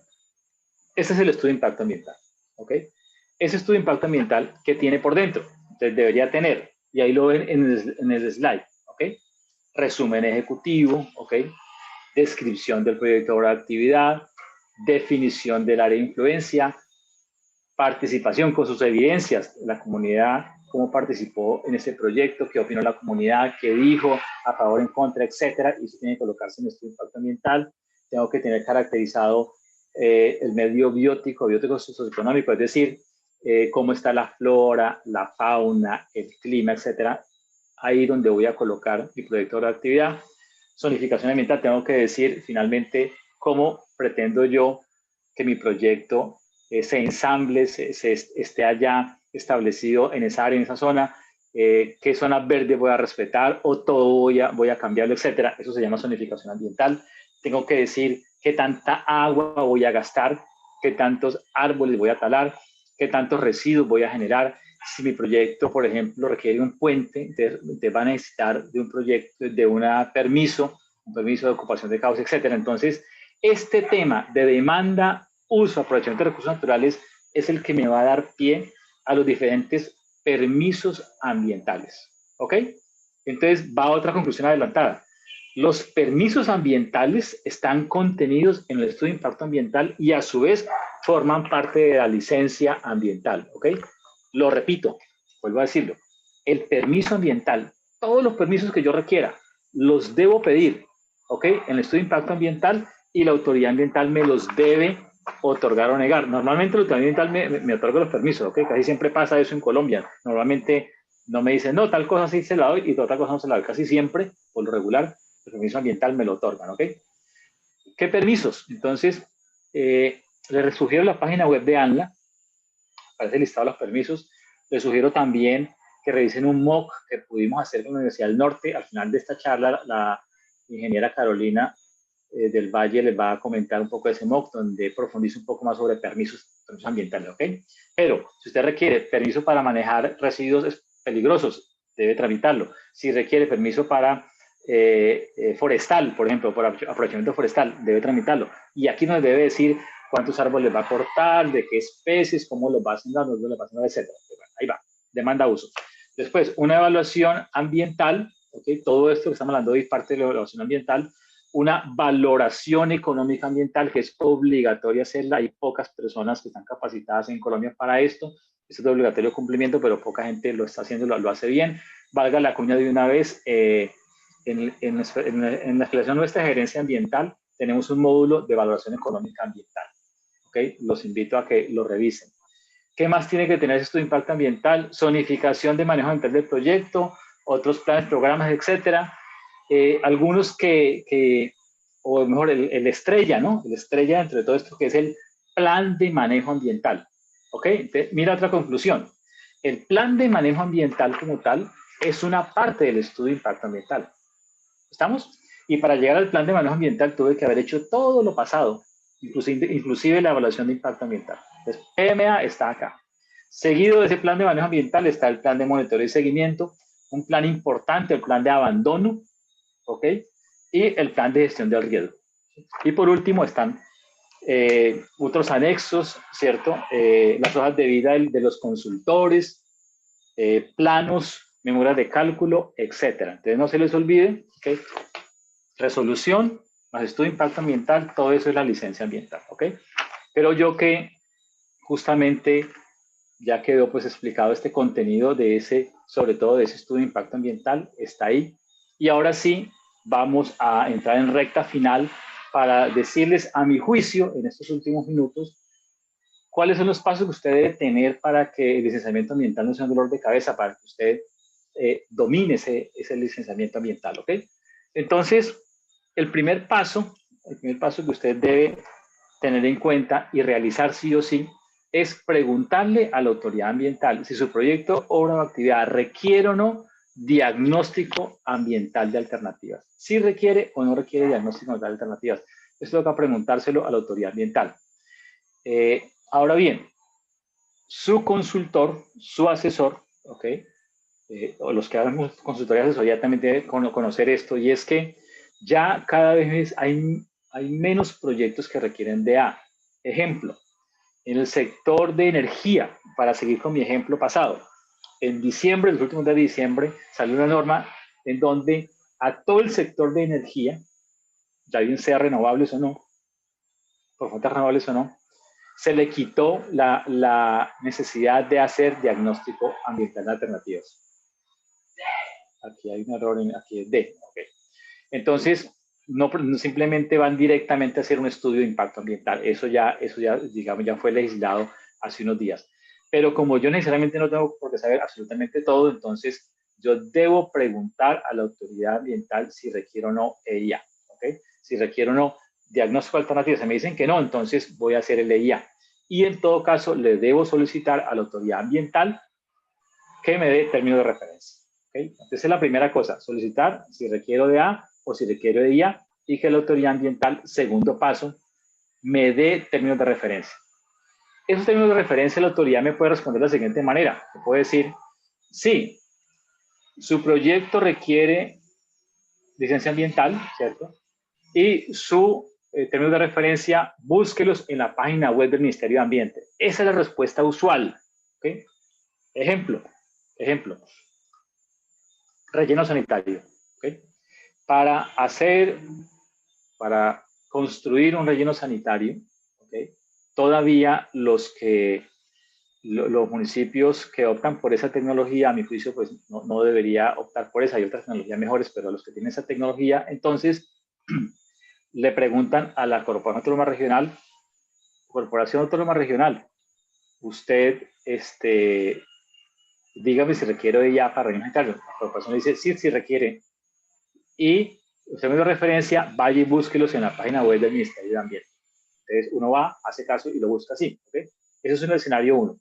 Este es el estudio de impacto ambiental, ¿ok? Ese estudio de impacto ambiental, ¿qué tiene por dentro? Entonces debería tener, y ahí lo ven en el slide, ¿ok? Resumen ejecutivo, ¿ok? Descripción del proyecto de actividad, definición del área de influencia, participación con sus evidencias, la comunidad, cómo participó en este proyecto, qué opinó la comunidad, qué dijo, a favor, en contra, etcétera, y eso tiene que colocarse en el estudio de impacto ambiental. Tengo que tener caracterizado el medio biótico socioeconómico, es decir, cómo está la flora, la fauna, el clima, etcétera. Ahí donde voy a colocar mi proyecto de actividad. Zonificación ambiental, tengo que decir finalmente cómo pretendo yo que mi proyecto se ensamble, esté allá establecido en esa área, en esa zona, qué zonas verdes voy a respetar o todo voy a cambiarlo, etcétera. Eso se llama zonificación ambiental. Tengo que decir qué tanta agua voy a gastar, qué tantos árboles voy a talar, qué tantos residuos voy a generar. Si mi proyecto, por ejemplo, requiere un puente, te va a necesitar de un proyecto, de un permiso de ocupación de cauce, etcétera. Entonces, este tema de demanda, uso, aprovechamiento de recursos naturales es el que me va a dar pie a los diferentes permisos ambientales, ¿ok? Entonces, va a otra conclusión adelantada. Los permisos ambientales están contenidos en el estudio de impacto ambiental y a su vez forman parte de la licencia ambiental, ¿ok? Lo repito, vuelvo a decirlo. El permiso ambiental, todos los permisos que yo requiera, los debo pedir, ¿ok? En el estudio de impacto ambiental y la autoridad ambiental me los debe otorgar o negar. Normalmente la autoridad ambiental me otorga los permisos, ¿ok? Casi siempre pasa eso en Colombia. Normalmente no me dicen, no, tal cosa sí se la doy y otra cosa no se la doy. Casi siempre, por lo regular, el permiso ambiental me lo otorgan, ¿ok? ¿Qué permisos? Entonces, les sugiero la página web de ANLA, aparece listado los permisos. Les sugiero también que revisen un MOOC que pudimos hacer con la Universidad del Norte. Al final de esta charla, la ingeniera Carolina del Valle les va a comentar un poco de ese MOOC, donde profundiza un poco más sobre permisos ambientales, ¿ok? Pero si usted requiere permiso para manejar residuos peligrosos, debe tramitarlo. Si requiere permiso para forestal, por ejemplo, por aprovechamiento forestal, debe tramitarlo. Y aquí nos debe decir cuántos árboles va a cortar, de qué especies, cómo los va a sembrar, dónde los va a sembrar, etc. Bueno, ahí va, demanda uso. Después, una evaluación ambiental, ¿ok? Todo esto que estamos hablando hoy es parte de la evaluación ambiental. Una valoración económica ambiental que es obligatoria hacerla. Hay pocas personas que están capacitadas en Colombia para esto. Esto es de obligatorio cumplimiento, pero poca gente lo está haciendo, lo hace bien. Valga la cuña de una vez, en la explicación de nuestra gerencia ambiental tenemos un módulo de valoración económica ambiental. ¿Okay? Los invito a que lo revisen. ¿Qué más tiene que tener esto de impacto ambiental? Zonificación de manejo ambiental del proyecto, otros planes, programas, etcétera. Algunos o mejor, el estrella, ¿no? El estrella entre todo esto que es el plan de manejo ambiental. ¿Ok? Entonces, mira otra conclusión. El plan de manejo ambiental como tal es una parte del estudio de impacto ambiental. ¿Estamos? Y para llegar al plan de manejo ambiental tuve que haber hecho todo lo pasado, inclusive la evaluación de impacto ambiental. Entonces, PMA está acá. Seguido de ese plan de manejo ambiental está el plan de monitoreo y seguimiento, un plan importante, el plan de abandono, ¿ok? Y el plan de gestión del riesgo. Y por último están otros anexos, ¿cierto? Las hojas de vida de los consultores, planos, memorias de cálculo, etcétera. Entonces no se les olvide, ¿ok? Resolución, más estudio de impacto ambiental, todo eso es la licencia ambiental, ¿ok? Pero yo que justamente ya quedó pues explicado este contenido de ese, sobre todo de ese estudio de impacto ambiental, está ahí. Y ahora sí, vamos a entrar en recta final para decirles a mi juicio, en estos últimos minutos, cuáles son los pasos que usted debe tener para que el licenciamiento ambiental no sea un dolor de cabeza, para que usted domine ese licenciamiento ambiental, ¿ok? Entonces, el primer paso que usted debe tener en cuenta y realizar sí o sí es preguntarle a la autoridad ambiental si su proyecto, obra o actividad requiere o no diagnóstico ambiental de alternativas. Si requiere o no requiere diagnóstico ambiental de alternativas. Esto toca preguntárselo a la autoridad ambiental. Ahora bien, su consultor, su asesor, ¿ok? O los que hagan consultoría de asesoría también deben conocer esto, y es que ya cada vez hay menos proyectos que requieren DA. Ejemplo, en el sector de energía, para seguir con mi ejemplo pasado, en diciembre, los últimos días de diciembre, salió una norma en donde a todo el sector de energía, ya bien sea renovables o no, por fuentes renovables o no, se le quitó la necesidad de hacer diagnóstico ambiental de alternativas. Aquí hay un error, aquí es D. Okay. Entonces, no simplemente van directamente a hacer un estudio de impacto ambiental. Eso ya, digamos, ya fue legislado hace unos días. Pero como yo necesariamente no tengo por qué saber absolutamente todo, entonces yo debo preguntar a la autoridad ambiental si requiere o no EIA. ¿Okay? Si requiere o no diagnóstico alternativo. Si me dicen que no, entonces voy a hacer el EIA. Y en todo caso, le debo solicitar a la autoridad ambiental que me dé término de referencia. ¿Okay? Entonces, es la primera cosa, solicitar si requiero de A o si requiero de IA, y que la autoridad ambiental, segundo paso, me dé términos de referencia. Esos términos de referencia, la autoridad me puede responder de la siguiente manera. Me puede decir, sí, su proyecto requiere licencia ambiental, ¿cierto? Y su términos de referencia, búsquelos en la página web del Ministerio de Ambiente. Esa es la respuesta usual. ¿Okay? Ejemplo, relleno sanitario. ¿Okay? Para construir un relleno sanitario, ¿okay? Todavía los municipios que optan por esa tecnología, a mi juicio, pues no debería optar por esa. Hay otras tecnologías mejores, pero los que tienen esa tecnología, entonces le preguntan a la Corporación Autónoma Regional, usted, dígame si requiere de ya para régimen sanitario. La corporación dice, sí, sí requiere. Y usted me dio referencia, vaya y búsquelos en la página web del Ministerio de Ambiente. Entonces uno va, hace caso y lo busca así. ¿Okay? Eso es un escenario 1.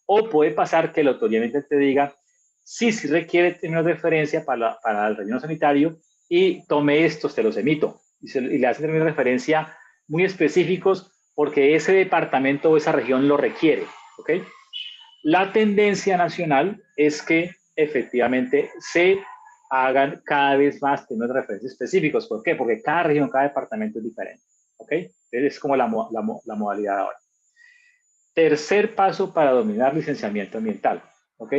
O puede pasar que la autoridad ambiental te diga, sí, sí requiere tener una referencia para el relleno sanitario y tome estos, te los emito. Y le hacen una referencia muy específicos porque ese departamento o esa región lo requiere. ¿Okay? La tendencia nacional es que efectivamente se hagan cada vez más temas de referencias específicos. ¿Por qué? Porque cada región, cada departamento es diferente. ¿Ok? Entonces es como la modalidad ahora. Tercer paso para dominar licenciamiento ambiental. ¿Ok?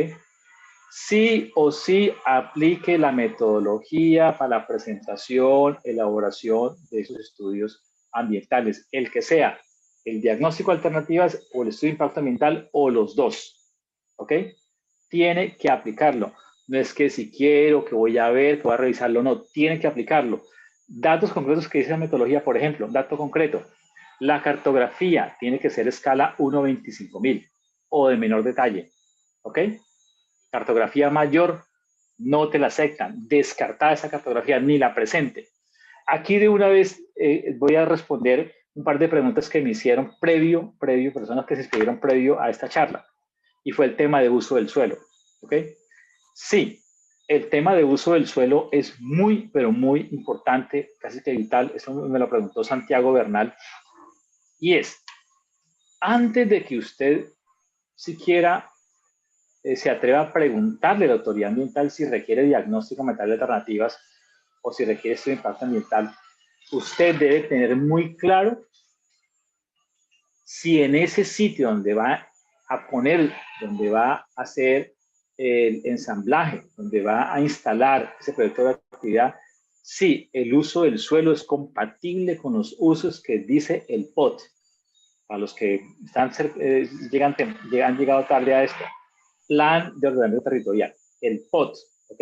Sí o sí aplique la metodología para la presentación, elaboración de esos estudios ambientales, el que sea, el diagnóstico de alternativas o el estudio de impacto ambiental o los dos. ¿Ok? Tiene que aplicarlo. No es que si quiero, que voy a ver, que voy a revisarlo, no, tiene que aplicarlo. Datos concretos que dice la metodología, por ejemplo, dato concreto, la cartografía tiene que ser escala 1/25.000 o de menor detalle. ¿Ok? Cartografía mayor, no te la aceptan. Descartada esa cartografía, ni la presente. Aquí de una vez voy a responder un par de preguntas que me hicieron previo, personas que se inscribieron previo a esta charla. Y fue el tema de uso del suelo. ¿Ok? Sí, el tema de uso del suelo es muy, pero muy importante, casi que vital. Eso me lo preguntó Santiago Bernal. Y es, antes de que usted siquiera se atreva a preguntarle a la autoridad ambiental si requiere diagnóstico ambiental de alternativas o si requiere estudio de impacto ambiental, usted debe tener muy claro si en ese sitio donde va a poner, donde va a hacer el ensamblaje, donde va a instalar ese proyecto de actividad, si el uso del suelo es compatible con los usos que dice el POT. Para los que están, han llegado tarde a esto, Plan de Ordenamiento Territorial, el POT, ¿ok?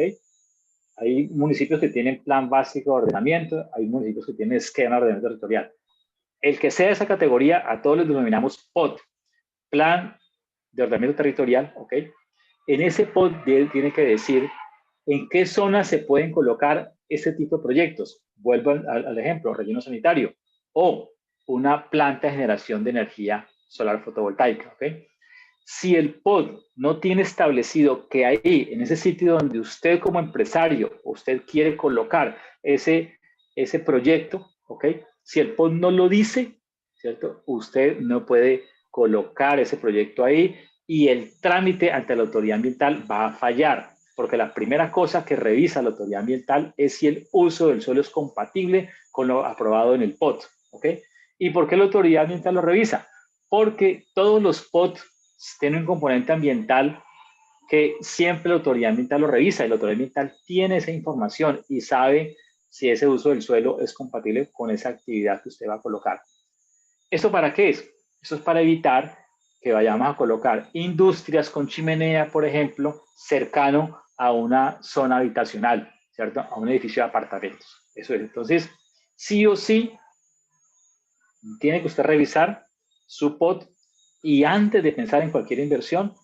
Hay municipios que tienen Plan Básico de Ordenamiento, hay municipios que tienen Esquema de Ordenamiento Territorial. El que sea de esa categoría, a todos les denominamos POT, Plan de Ordenamiento Territorial, ¿ok? En ese POT tiene que decir en qué zonas se pueden colocar ese tipo de proyectos. Vuelvo al ejemplo, relleno sanitario o una planta de generación de energía solar fotovoltaica, ¿ok? Si el POD no tiene establecido que ahí, en ese sitio donde usted como empresario, usted quiere colocar ese proyecto, ¿ok? Si el POD no lo dice, ¿cierto? Usted no puede colocar ese proyecto ahí y el trámite ante la autoridad ambiental va a fallar, porque la primera cosa que revisa la autoridad ambiental es si el uso del suelo es compatible con lo aprobado en el POD, ¿ok? ¿Y por qué la autoridad ambiental lo revisa? Porque todos los POD tiene un componente ambiental que siempre la autoridad ambiental lo revisa y la autoridad ambiental tiene esa información y sabe si ese uso del suelo es compatible con esa actividad que usted va a colocar. ¿Esto para qué es? Esto es para evitar que vayamos a colocar industrias con chimenea, por ejemplo, cercano a una zona habitacional, ¿cierto? A un edificio de apartamentos. Eso es. Entonces, sí o sí, tiene que usted revisar su POT y antes de pensar en cualquier inversión,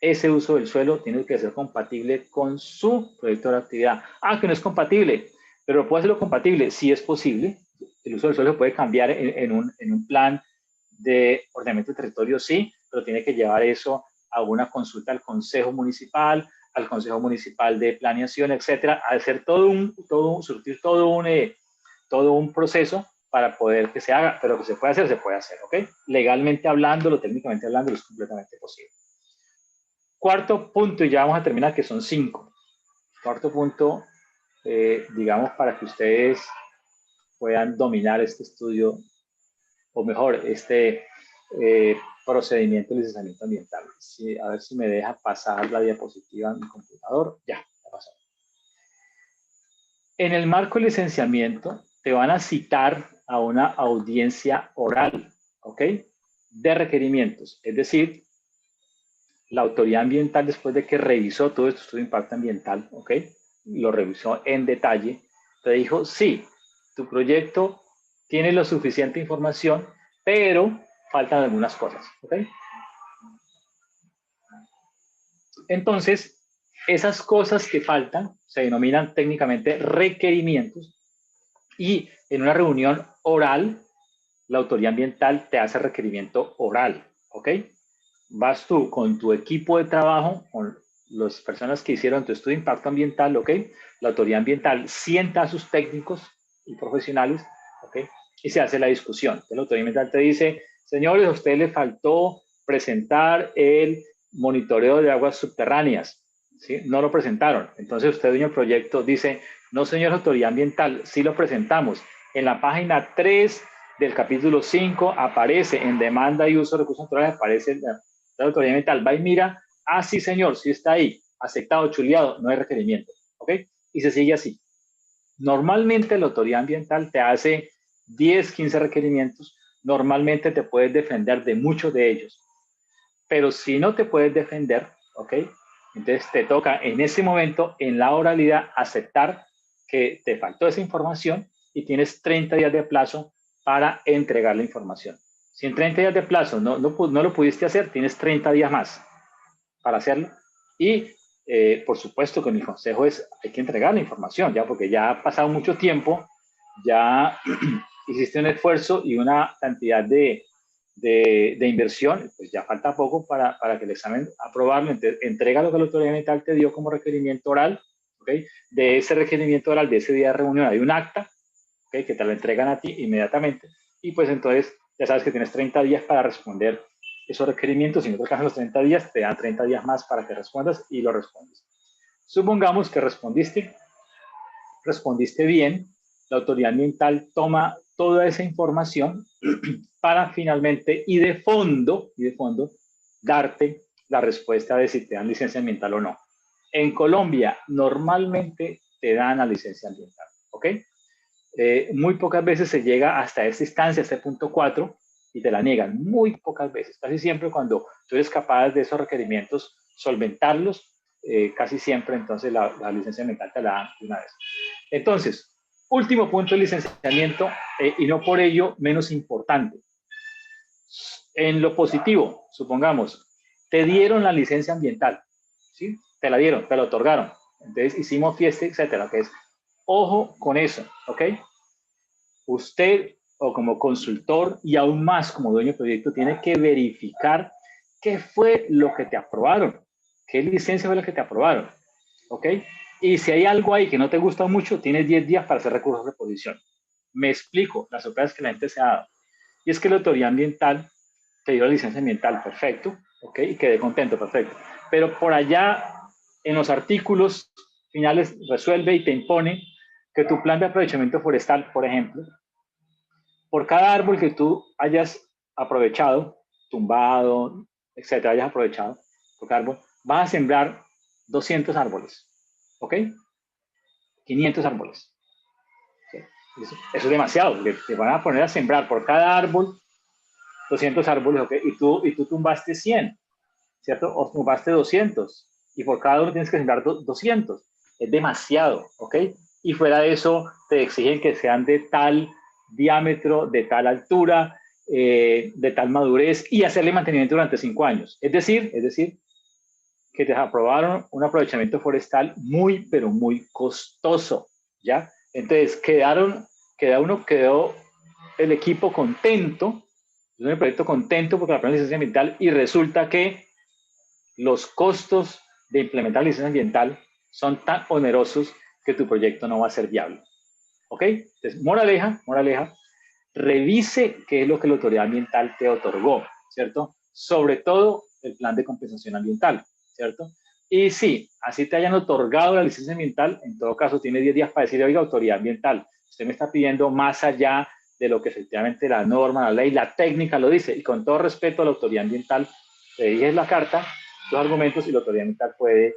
ese uso del suelo tiene que ser compatible con su proyecto de actividad. Ah, que no es compatible, pero puede serlo compatible, sí es posible. El uso del suelo puede cambiar en un plan de ordenamiento de territorio, sí, pero tiene que llevar eso a una consulta al Consejo Municipal, al Consejo Municipal de Planeación, etcétera, a hacer surtir todo un proceso para poder que se haga, pero que se puede hacer, ¿ok? Legalmente hablando, técnicamente hablando, es completamente posible. Cuarto punto, y ya vamos a terminar, que son 5. Cuarto punto, digamos, para que ustedes puedan dominar este estudio, o mejor, este procedimiento de licenciamiento ambiental. Sí, a ver si me deja pasar la diapositiva en mi computador. Ya pasó. En el marco de licenciamiento, te van a citar a una audiencia oral, ¿ok? De requerimientos. Es decir, la autoridad ambiental, después de que revisó todo esto de impacto ambiental, ¿ok? Lo revisó en detalle, te dijo, sí, tu proyecto tiene lo suficiente información, pero faltan algunas cosas, ¿ok? Entonces, esas cosas que faltan se denominan técnicamente requerimientos y en una reunión oral, la autoridad ambiental te hace requerimiento oral, ¿ok? Vas tú con tu equipo de trabajo, con las personas que hicieron tu estudio de impacto ambiental, ¿ok? La autoridad ambiental sienta a sus técnicos y profesionales, ¿ok? Y se hace la discusión. Entonces, la autoridad ambiental te dice, señores, a usted le faltó presentar el monitoreo de aguas subterráneas, ¿sí? No lo presentaron. Entonces, usted, dueño del proyecto, dice, no, señor autoridad ambiental, sí lo presentamos. En la página 3 del capítulo 5 aparece en demanda y uso de recursos naturales, aparece la autoridad ambiental, va y mira, ah, sí, señor, sí está ahí, aceptado, chuleado, no hay requerimiento, ¿ok? Y se sigue así. Normalmente la autoridad ambiental te hace 10, 15 requerimientos, normalmente te puedes defender de muchos de ellos, pero si no te puedes defender, ¿ok? Entonces te toca en ese momento, en la oralidad, aceptar que te faltó esa información y tienes 30 días de plazo para entregar la información. Si en 30 días de plazo no lo pudiste hacer, tienes 30 días más para hacerlo. Y por supuesto que mi consejo es, hay que entregar la información, ya porque ya ha pasado mucho tiempo, ya hiciste un esfuerzo y una cantidad de inversión, pues ya falta poco para que el examen aprobarlo. Entrega lo que la autoridad ambiental te dio como requerimiento oral, ¿okay? De ese requerimiento oral, de ese día de reunión, hay un acta, ¿okay? Que te lo entregan a ti inmediatamente, y pues entonces ya sabes que tienes 30 días para responder esos requerimientos. Si no te alcanzan los 30 días, te dan 30 días más para que respondas y lo respondes. Supongamos que respondiste bien, la autoridad ambiental toma toda esa información para finalmente y de fondo, darte la respuesta de si te dan licencia ambiental o no. En Colombia normalmente te dan la licencia ambiental, ¿ok? Muy pocas veces se llega hasta esta instancia, este punto 4, y te la niegan, muy pocas veces. Casi siempre cuando tú eres capaz de esos requerimientos solventarlos, casi siempre entonces la licencia ambiental te la dan de una vez. Entonces, último punto de licenciamiento, y no por ello menos importante. En lo positivo, supongamos, te dieron la licencia ambiental, ¿sí? Te la dieron, te la otorgaron. Entonces hicimos fiesta, etcétera, que es, ojo con eso, ¿ok? Usted, o como consultor y aún más como dueño de proyecto, tiene que verificar qué fue lo que te aprobaron, qué licencia fue la que te aprobaron, ¿ok? Y si hay algo ahí que no te gusta mucho, tienes 10 días para hacer recursos de reposición. Me explico las sorpresas que la gente se ha dado. Y es que la autoridad ambiental te dio la licencia ambiental, perfecto, ¿ok? Y quedé contento, perfecto. Pero por allá, en los artículos finales, resuelve y te impone que tu plan de aprovechamiento forestal, por ejemplo, por cada árbol que tú hayas aprovechado, tumbado, etcétera, hayas aprovechado, por cada árbol, vas a sembrar 200 árboles, ¿ok? 500 árboles. ¿Sí? Eso es demasiado, te van a poner a sembrar por cada árbol 200 árboles, ¿ok? Y tú tumbaste 100, ¿cierto? O tumbaste 200, y por cada uno tienes que sembrar 200. Es demasiado, ¿ok? Y fuera de eso, te exigen que sean de tal diámetro, de tal altura, de tal madurez, y hacerle mantenimiento durante 5 años. Es decir, que te aprobaron un aprovechamiento forestal muy, pero muy costoso, ¿ya? Entonces, quedó el equipo contento, el proyecto contento porque la licencia ambiental, y resulta que los costos de implementar la licencia ambiental son tan onerosos que tu proyecto no va a ser viable. ¿Ok? Entonces, moraleja, revise qué es lo que la autoridad ambiental te otorgó, ¿cierto? Sobre todo el plan de compensación ambiental, ¿cierto? Y sí, así te hayan otorgado la licencia ambiental, en todo caso tiene 10 días para decirle, oiga, autoridad ambiental, usted me está pidiendo más allá de lo que efectivamente la norma, la ley, la técnica lo dice, y con todo respeto a la autoridad ambiental, te dije la carta, los argumentos, y la autoridad ambiental puede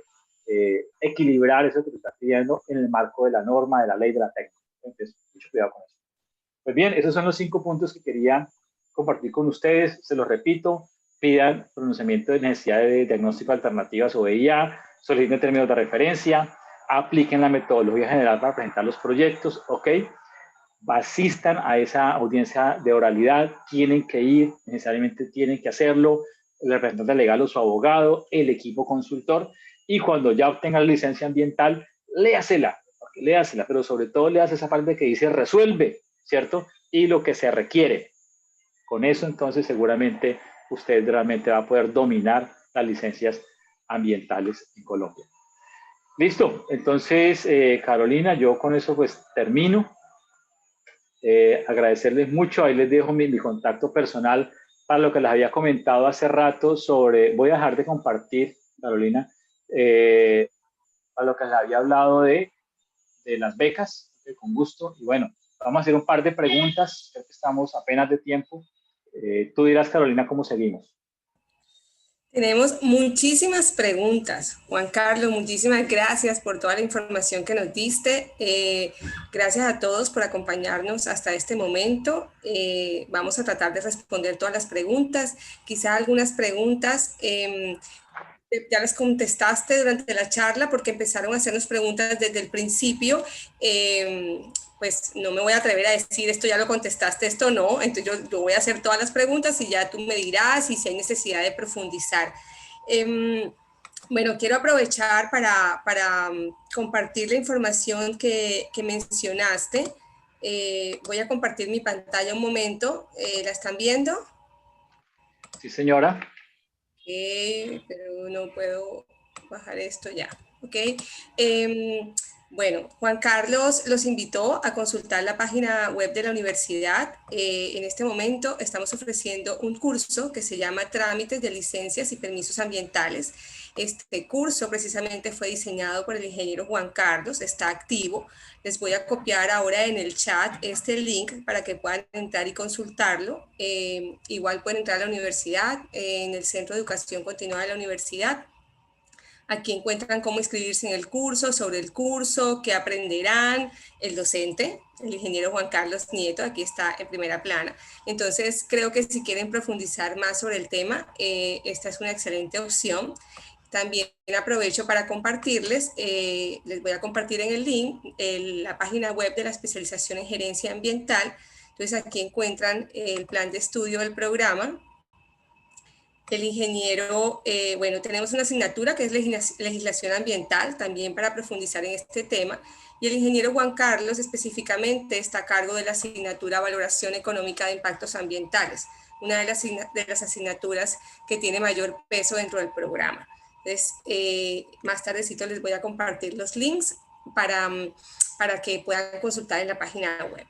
equilibrar eso que te está pidiendo en el marco de la norma, de la ley, de la técnica. Entonces, mucho cuidado con eso. Pues bien, esos son los 5 puntos que quería compartir con ustedes. Se los repito, pidan pronunciamiento de necesidad de diagnóstico alternativas o VIA, soliciten términos de referencia, apliquen la metodología general para presentar los proyectos, ¿ok? asistan a esa audiencia de oralidad, tienen que ir, necesariamente tienen que hacerlo, el representante legal o su abogado, el equipo consultor, y cuando ya obtengan la licencia ambiental, léasela, pero sobre todo léase esa parte que dice resuelve, ¿cierto? Y lo que se requiere. Con eso, entonces, seguramente usted realmente va a poder dominar las licencias ambientales en Colombia. Listo, entonces, Carolina, yo con eso pues termino. Agradecerles mucho, ahí les dejo mi contacto personal para lo que les había comentado hace rato sobre, voy a dejar de compartir, Carolina, para lo que les había hablado de las becas, con gusto, y bueno, vamos a hacer un par de preguntas, creo que estamos apenas de tiempo. Tú dirás, Carolina, ¿cómo seguimos? Tenemos muchísimas preguntas. Juan Carlos, muchísimas gracias por toda la información que nos diste. Gracias a todos por acompañarnos hasta este momento. Vamos a tratar de responder todas las preguntas. Quizá algunas preguntas ya las contestaste durante la charla porque empezaron a hacernos preguntas desde el principio. Pues no me voy a atrever a decir esto ya lo contestaste, esto no. Entonces yo voy a hacer todas las preguntas y ya tú me dirás y si hay necesidad de profundizar. Bueno, quiero aprovechar para compartir la información que mencionaste. Voy a compartir mi pantalla un momento. ¿La están viendo? Sí, señora. Pero no puedo bajar esto ya. Ok. Bueno, Juan Carlos los invitó a consultar la página web de la universidad. En este momento estamos ofreciendo un curso que se llama Trámites de Licencias y Permisos Ambientales. Este curso precisamente fue diseñado por el ingeniero Juan Carlos, está activo. Les voy a copiar ahora en el chat este link para que puedan entrar y consultarlo. Igual pueden entrar a la universidad, en el Centro de Educación Continua de la universidad. Aquí encuentran cómo inscribirse en el curso, sobre el curso, qué aprenderán, el docente, el ingeniero Juan Carlos Nieto, aquí está en primera plana. Entonces, creo que si quieren profundizar más sobre el tema, esta es una excelente opción. También aprovecho para compartirles, les voy a compartir en el link la página web de la especialización en gerencia ambiental. Entonces, aquí encuentran el plan de estudio del programa. El ingeniero, bueno, tenemos una asignatura que es legislación ambiental, también para profundizar en este tema, y el ingeniero Juan Carlos específicamente está a cargo de la asignatura Valoración Económica de Impactos Ambientales, una de las asignaturas que tiene mayor peso dentro del programa. Entonces, más tardecito les voy a compartir los links para que puedan consultar en la página web.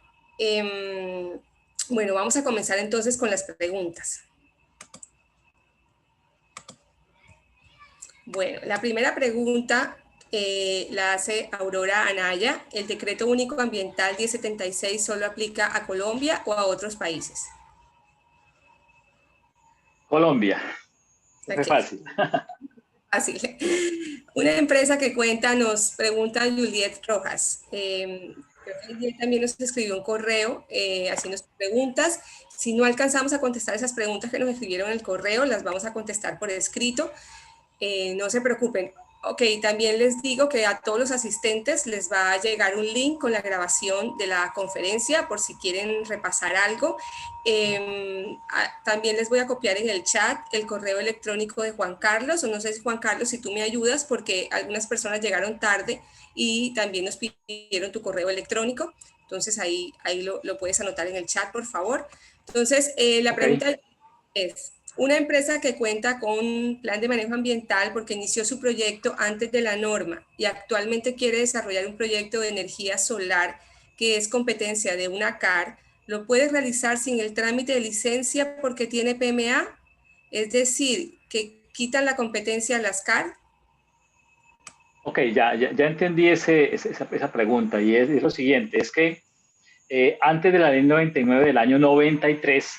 Bueno, vamos a comenzar entonces con las preguntas. Bueno, la primera pregunta la hace Aurora Anaya. ¿El Decreto Único Ambiental 1076 solo aplica a Colombia o a otros países? Colombia. Okay. Fácil. Fácil. Una empresa que cuenta, nos pregunta Juliet Rojas. Creo que Juliet también nos escribió un correo haciendo preguntas. Si no alcanzamos a contestar esas preguntas que nos escribieron en el correo, las vamos a contestar por escrito. No se preocupen. Ok, también les digo que a todos los asistentes les va a llegar un link con la grabación de la conferencia por si quieren repasar algo. También les voy a copiar en el chat el correo electrónico de Juan Carlos, o no sé si Juan Carlos, si tú me ayudas, porque algunas personas llegaron tarde y también nos pidieron tu correo electrónico. Entonces ahí lo puedes anotar en el chat, por favor. Entonces, la pregunta es: una empresa que cuenta con un plan de manejo ambiental porque inició su proyecto antes de la norma y actualmente quiere desarrollar un proyecto de energía solar que es competencia de una CAR, ¿lo puede realizar sin el trámite de licencia porque tiene PMA? Es decir, que quitan la competencia a las CAR. Ok, ya entendí esa pregunta y es lo siguiente, es que antes de la ley 99 del año 93,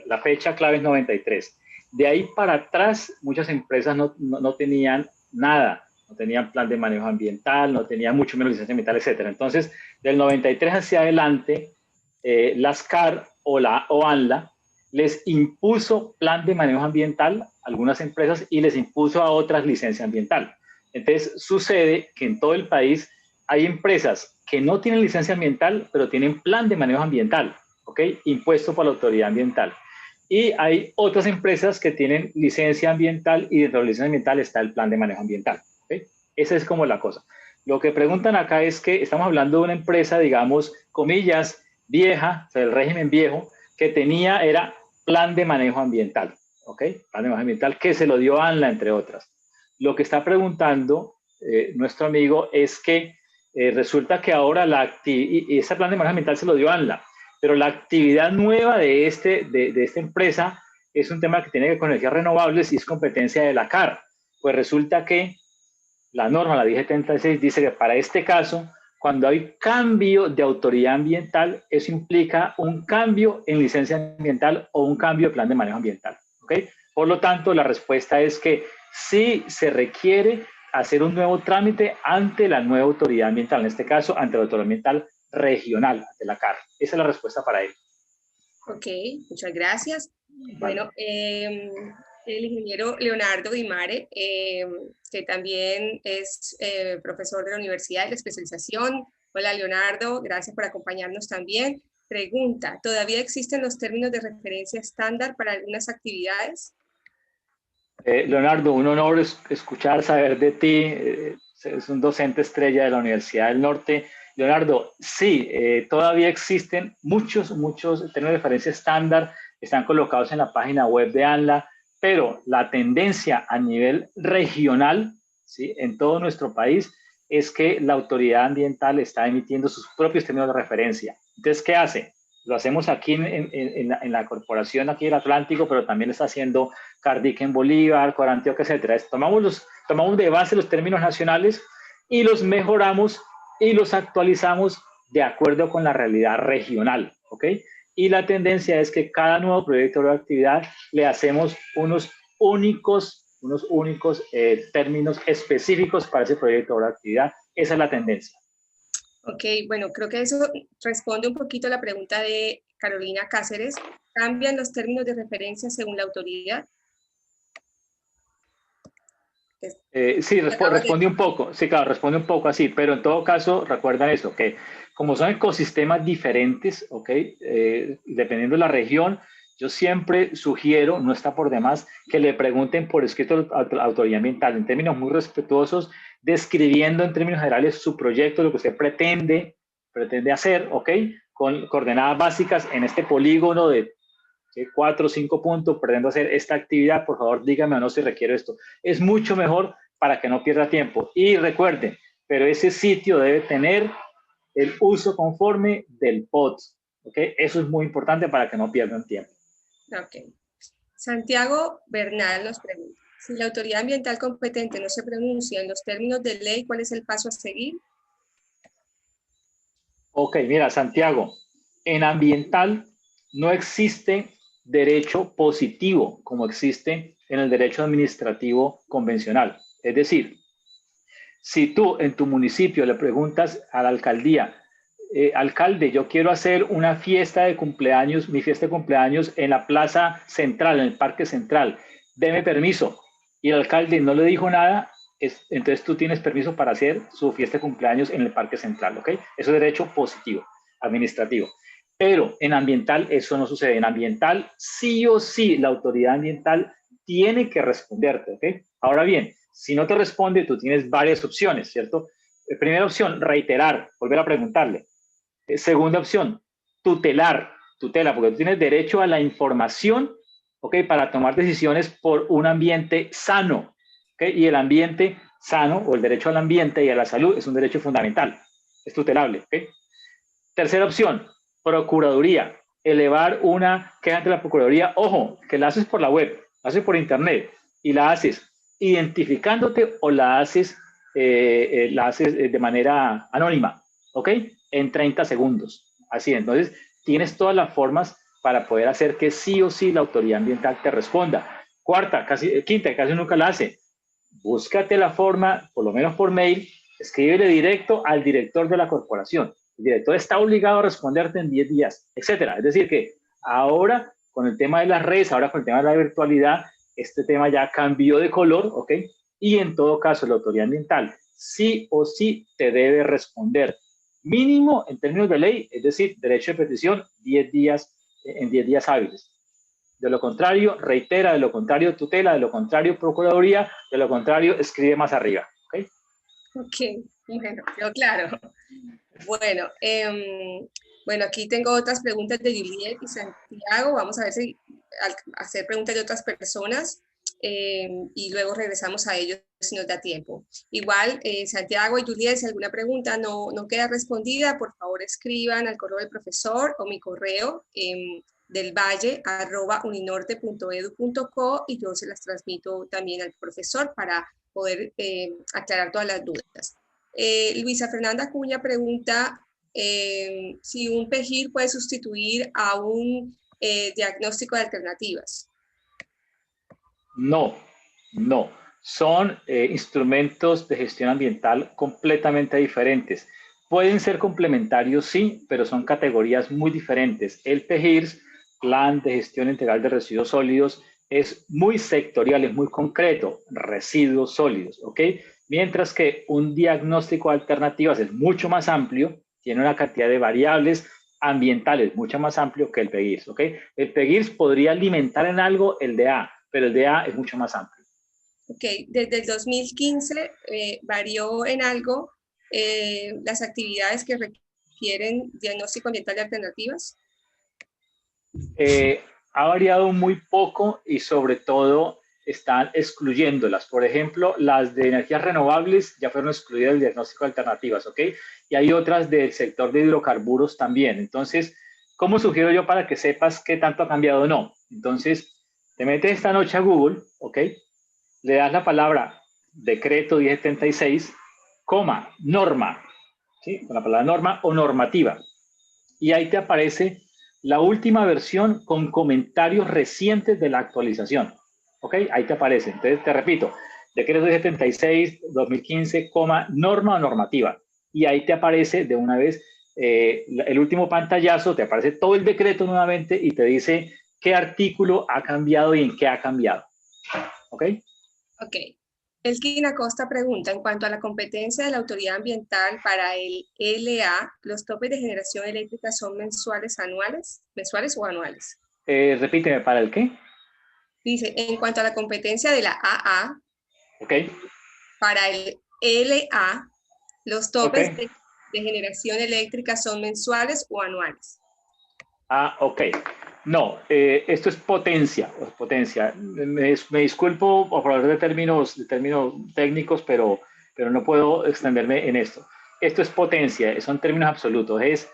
la fecha clave es 93. De ahí para atrás, muchas empresas no tenían nada, no tenían plan de manejo ambiental, no tenían mucho menos licencia ambiental, etc. Entonces, del 93 hacia adelante, las CAR o ANLA les impuso plan de manejo ambiental a algunas empresas y les impuso a otras licencia ambiental. Entonces, sucede que en todo el país hay empresas que no tienen licencia ambiental, pero tienen plan de manejo ambiental, ¿ok? Impuesto por la autoridad ambiental. Y hay otras empresas que tienen licencia ambiental y dentro de la licencia ambiental está el plan de manejo ambiental, ¿ok? Esa es como la cosa. Lo que preguntan acá es que estamos hablando de una empresa, digamos, comillas, vieja, o sea, del régimen viejo, que era plan de manejo ambiental, ¿ok? Plan de manejo ambiental que se lo dio ANLA, entre otras. Lo que está preguntando nuestro amigo es que resulta que ahora ese plan de manejo ambiental se lo dio ANLA, pero la actividad nueva de esta empresa es un tema que tiene que ver con energías renovables y es competencia de la CAR. Pues resulta que la norma, la 1076, dice que para este caso, cuando hay cambio de autoridad ambiental, eso implica un cambio en licencia ambiental o un cambio de plan de manejo ambiental, ¿ok? Por lo tanto, la respuesta es que sí se requiere hacer un nuevo trámite ante la nueva autoridad ambiental, en este caso, ante la autoridad ambiental regional, ante la CAR. Esa es la respuesta para ello. Ok, muchas gracias. Vale. Bueno, el ingeniero Leonardo Guimare, que también es profesor de la Universidad de Especialización. Hola, Leonardo, gracias por acompañarnos también. Pregunta, ¿todavía existen los términos de referencia estándar para algunas actividades? Leonardo, un honor escuchar, saber de ti. Es un docente estrella de la Universidad del Norte. Leonardo, sí, todavía existen muchos términos de referencia estándar, están colocados en la página web de ANLA, pero la tendencia a nivel regional, ¿sí?, en todo nuestro país, es que la autoridad ambiental está emitiendo sus propios términos de referencia. Entonces, ¿qué hace? Lo hacemos aquí en la corporación aquí del Atlántico, pero también lo está haciendo Cardic en Bolívar, Corantioquia, etcétera. Tomamos de base los términos nacionales y los mejoramos y los actualizamos de acuerdo con la realidad regional, ¿ok? Y la tendencia es que cada nuevo proyecto o actividad le hacemos unos únicos términos específicos para ese proyecto o actividad. Esa es la tendencia. Ok, bueno, creo que eso responde un poquito a la pregunta de Carolina Cáceres. ¿Cambian los términos de referencia según la autoridad? Sí, responde un poco, sí, claro, responde un poco así, pero en todo caso, recuerda eso, que como son ecosistemas diferentes, ¿ok? Dependiendo de la región, yo siempre sugiero, no está por demás, que le pregunten por escrito a la autoridad ambiental, en términos muy respetuosos, describiendo en términos generales su proyecto, lo que usted pretende hacer, ¿ok? Con coordenadas básicas en este polígono de 4 o 5 puntos, pretendo hacer esta actividad, por favor dígame o no si requiero esto. Es mucho mejor para que no pierda tiempo. Y recuerden, pero ese sitio debe tener el uso conforme del POT, ¿ok? Eso es muy importante para que no pierdan tiempo. Ok. Santiago Bernal nos pregunta, si la autoridad ambiental competente no se pronuncia en los términos de ley, ¿cuál es el paso a seguir? Ok, mira, Santiago, en ambiental no existe derecho positivo como existe en el derecho administrativo convencional. Es decir, si tú en tu municipio le preguntas a la alcaldía, alcalde, yo quiero hacer una fiesta de cumpleaños, mi fiesta de cumpleaños en la plaza central, en el parque central, deme permiso. Y el alcalde no le dijo nada, entonces tú tienes permiso para hacer su fiesta de cumpleaños en el parque central, ¿ok? Eso es derecho positivo, administrativo. Pero en ambiental eso no sucede. En ambiental, sí o sí, la autoridad ambiental tiene que responderte, ¿ok? Ahora bien, si no te responde, tú tienes varias opciones, ¿cierto? Primera opción, reiterar, volver a preguntarle. Segunda opción, tutela, porque tú tienes derecho a la información, ¿ok? Para tomar decisiones por un ambiente sano, ¿ok? Y el ambiente sano, o el derecho al ambiente y a la salud, es un derecho fundamental, es tutelable, ¿ok? Tercera opción, procuraduría, elevar una queja ante la procuraduría, ojo, que la haces por la web, la haces por internet y la haces identificándote o la haces de manera anónima, ¿ok? En 30 segundos. Así, entonces, tienes todas las formas para poder hacer que sí o sí la autoridad ambiental te responda. Quinta, casi nunca la hace. Búscate la forma, por lo menos por mail, escríbele directo al director de la corporación. El director está obligado a responderte en 10 días, etcétera. Es decir, que ahora, con el tema de las redes, ahora con el tema de la virtualidad, este tema ya cambió de color, ¿ok? Y en todo caso, la autoridad ambiental sí o sí te debe responder. mínimo en términos de ley, es decir, derecho de petición, 10 días, en 10 días hábiles. De lo contrario, reitera, de lo contrario, tutela, de lo contrario, procuraduría, de lo contrario, escribe más arriba. ¿Ok? Ok, bueno, quedó claro. Bueno, bueno, aquí tengo otras preguntas de Juliet y Santiago. Vamos a ver si hacer preguntas de otras personas y luego regresamos a ellos si nos da tiempo. Igual, Santiago y Juliet, si alguna pregunta no queda respondida, por favor escriban al correo del profesor o mi correo delvalle@uninorte.edu.co y yo se las transmito también al profesor para poder aclarar todas las dudas. Luisa Fernanda Cuña pregunta si un PEGIR puede sustituir a un diagnóstico de alternativas. No, no. Son instrumentos de gestión ambiental completamente diferentes. Pueden ser complementarios, sí, pero son categorías muy diferentes. El PGIRS, Plan de Gestión Integral de Residuos Sólidos, es muy sectorial, es muy concreto, residuos sólidos, ¿ok? Mientras que un diagnóstico de alternativas es mucho más amplio, tiene una cantidad de variables ambientales mucho más amplio que el PGIRS, ¿ok? El PGIRS podría alimentar en algo el DA, pero el DA es mucho más amplio. Ok, desde el 2015 varió en algo las actividades que requieren diagnóstico ambiental de alternativas. Ha variado muy poco y sobre todo están excluyéndolas. Por ejemplo, las de energías renovables ya fueron excluidas del diagnóstico de alternativas, ¿ok? Y hay otras del sector de hidrocarburos también. Entonces, ¿cómo sugiero yo para que sepas qué tanto ha cambiado o no? Entonces, te metes esta noche a Google, ¿ok? Le das la palabra decreto 1076, coma, norma, ¿sí? Con la palabra norma o normativa. Y ahí te aparece la última versión con comentarios recientes de la actualización. ¿Ok? Ahí te aparece. Entonces, te repito, decreto 1076, 2015, coma, norma o normativa. Y ahí te aparece de una vez el último pantallazo, te aparece todo el decreto nuevamente y te dice qué artículo ha cambiado y en qué ha cambiado. ¿Ok? Ok. Elkin Acosta pregunta, en cuanto a la competencia de la autoridad ambiental para el LA, ¿los topes de generación eléctrica son mensuales o anuales? Repíteme, ¿para el qué? Dice, en cuanto a la competencia de la AA, Ok. para el LA, ¿los topes Ok. de generación eléctrica son mensuales o anuales? Ah, ok. No, esto es potencia. Potencia. Me disculpo por hablar de términos técnicos, pero no puedo extenderme en esto. Esto es potencia, son términos absolutos. Es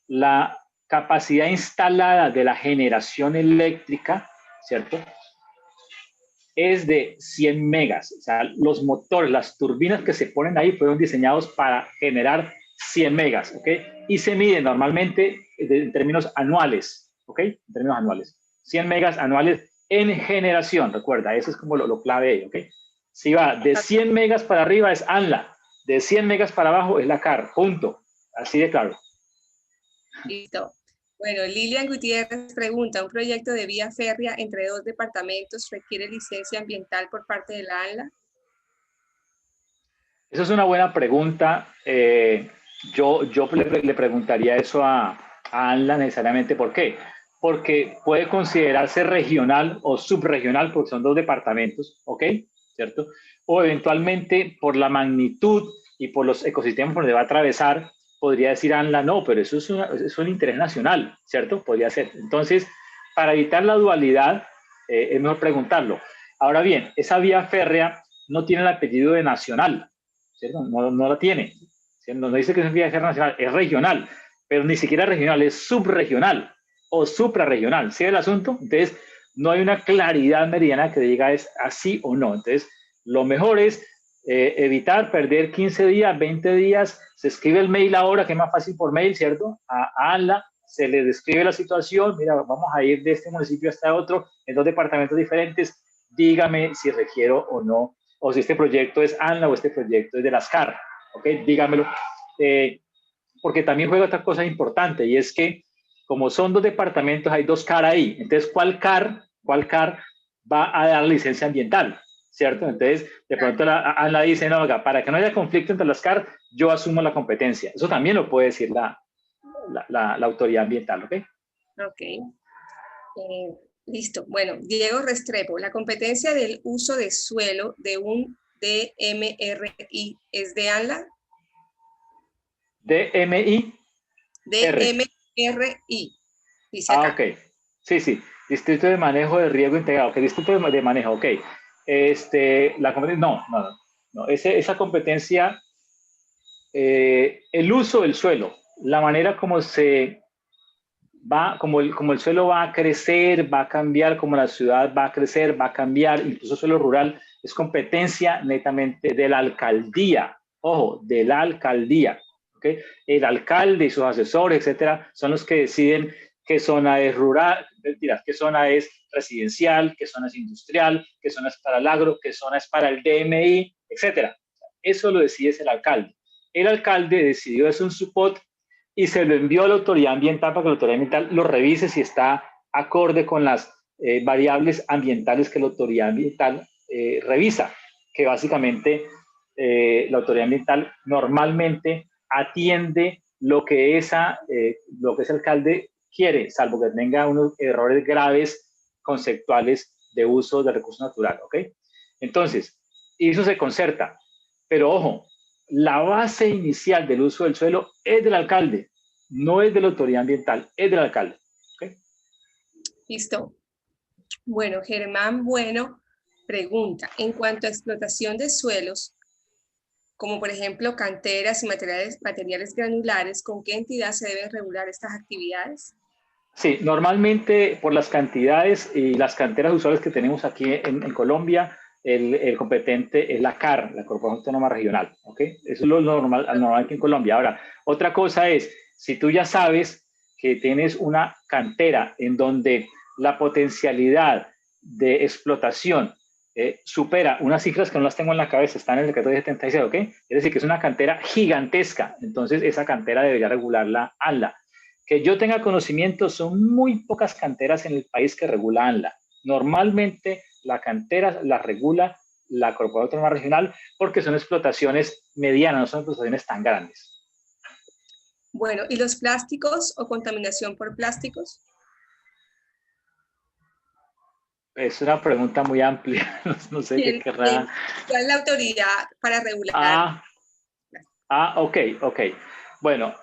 la capacidad instalada de la generación eléctrica, ¿cierto? Es de 100 megas. O sea, los motores, las turbinas que se ponen ahí fueron diseñados para generar 100 megas, ¿ok? Y se mide normalmente en términos anuales, ¿ok? En términos anuales. 100 megas anuales en generación, recuerda, eso es como lo clave ahí, ¿ok? Si va de 100 megas para arriba es ANLA, de 100 megas para abajo es la CAR, punto. Así de claro. Listo. Bueno, Lilian Gutiérrez pregunta, ¿un proyecto de vía férrea entre dos departamentos requiere licencia ambiental por parte de la ANLA? Esa es una buena pregunta. Yo le preguntaría eso a ANLA necesariamente. ¿Por qué? Porque puede considerarse regional o subregional porque son dos departamentos, ¿ok? ¿Cierto? O eventualmente por la magnitud y por los ecosistemas por donde va a atravesar, podría decir ANLA, no, pero eso es un interés nacional, ¿cierto? Podría ser. Entonces, para evitar la dualidad, es mejor preguntarlo. Ahora bien, esa vía férrea no tiene el apellido de nacional, ¿cierto? No la tiene. No dice que es vía férrea nacional, es regional, pero ni siquiera regional, es subregional o suprarregional. ¿Sí el asunto? Entonces, no hay una claridad meridiana que diga es así o no. Entonces, lo mejor es evitar perder 15 días, 20 días. Se escribe el mail ahora, que es más fácil por mail, ¿cierto? A ANLA, se le describe la situación. Mira, vamos a ir de este municipio hasta otro, en dos departamentos diferentes. Dígame si requiero o no, o si este proyecto es ANLA o este proyecto es de las CAR. ¿Ok? Dígamelo. Porque también juega otra cosa importante y es que como son dos departamentos, hay dos CAR ahí. Entonces, ¿cuál CAR va a dar licencia ambiental? ¿cierto? Entonces, de pronto ANLA dice, no, oiga, para que no haya conflicto entre las CAR, yo asumo la competencia. Eso también lo puede decir la autoridad ambiental, ¿ok? Ok. Listo. Bueno, Diego Restrepo, la competencia del uso de suelo de un DMRI es de ANLA. DMI. DMRI. Dice acá. Ok. Sí, sí. Distrito de Manejo de Riesgo Integrado. Ok, Distrito de Manejo, ok. La competencia, no. Esa competencia, el uso del suelo, la manera como se va, como el suelo va a crecer, va a cambiar, como la ciudad va a crecer, va a cambiar, incluso el suelo rural, es competencia netamente de la alcaldía. Ojo, de la alcaldía. ¿Okay? El alcalde y sus asesores, etcétera, son los que deciden qué zona es rural, qué zona es residencial, qué zona es industrial, qué zona es para el agro, qué zona es para el DMI, etcétera. Eso lo decide el alcalde. El alcalde decidió eso en su POT y se lo envió a la autoridad ambiental para que la autoridad ambiental lo revise si está acorde con las variables ambientales que la autoridad ambiental revisa, que básicamente la autoridad ambiental normalmente atiende lo que ese alcalde quiere, salvo que tenga unos errores graves conceptuales de uso de recursos naturales, ¿ok? Entonces, eso se concerta, pero ojo, la base inicial del uso del suelo es del alcalde, no es de la autoridad ambiental, es del alcalde. ¿Okay? Listo. Bueno, Germán Bueno pregunta, en cuanto a explotación de suelos, como por ejemplo canteras y materiales granulares, ¿con qué entidad se deben regular estas actividades? Sí, normalmente por las cantidades y las canteras usuales que tenemos aquí en Colombia, el competente es la CAR, la Corporación Autónoma Regional, ¿ok? Eso es lo normal aquí en Colombia. Ahora, otra cosa es, si tú ya sabes que tienes una cantera en donde la potencialidad de explotación supera unas cifras que no las tengo en la cabeza, están en el 1476, ¿ok? Es decir, que es una cantera gigantesca, entonces esa cantera debería regularla ANLA. Que yo tenga conocimiento, son muy pocas canteras en el país que regulan ANLA. Normalmente la cantera la regula la Corporación Autónoma Regional porque son explotaciones medianas, no son explotaciones tan grandes. Bueno, ¿y los plásticos o contaminación por plásticos? Es una pregunta muy amplia, no sé qué querrá. ¿Cuál es la autoridad para regular? Ok. Bueno,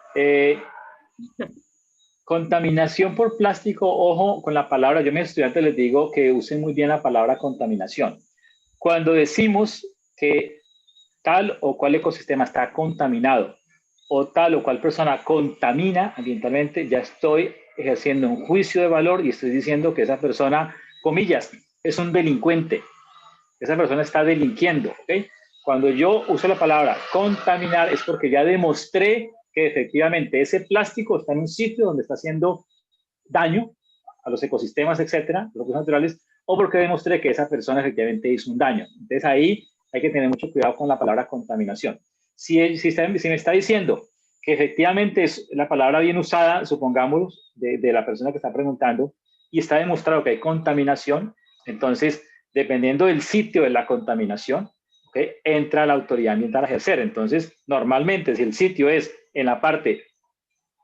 contaminación por plástico, ojo con la palabra, yo a mis estudiantes les digo que usen muy bien la palabra contaminación. Cuando decimos que tal o cual ecosistema está contaminado o tal o cual persona contamina ambientalmente, ya estoy ejerciendo un juicio de valor y estoy diciendo que esa persona, comillas, es un delincuente. Esa persona está delinquiendo, ¿ok? Cuando yo uso la palabra contaminar es porque ya demostré que efectivamente ese plástico está en un sitio donde está haciendo daño a los ecosistemas, etcétera, los recursos naturales, o porque demostré que esa persona efectivamente hizo un daño. Entonces ahí hay que tener mucho cuidado con la palabra contaminación. Si me está diciendo que efectivamente es la palabra bien usada, supongamos, de la persona que está preguntando, y está demostrado que hay contaminación, entonces, dependiendo del sitio de la contaminación, ¿okay? Entra la autoridad ambiental a ejercer. Entonces, normalmente, si el sitio es en la parte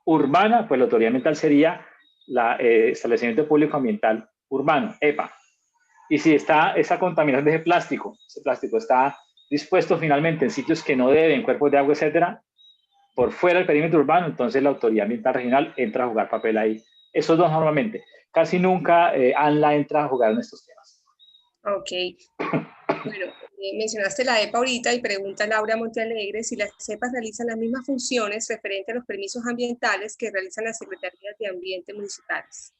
urbana, pues la autoridad ambiental sería establecimiento público ambiental urbano, EPA. Y si está esa contaminación de ese plástico está dispuesto finalmente en sitios que no deben, cuerpos de agua, etcétera, por fuera del perímetro urbano, entonces la autoridad ambiental regional entra a jugar papel ahí. Esos dos normalmente. Casi nunca ANLA entra a jugar en estos temas. Ok. Bueno, mencionaste la EPA ahorita y pregunta Laura Montealegre si las EPAs realizan las mismas funciones referente a los permisos ambientales que realizan las secretarías de ambiente municipales.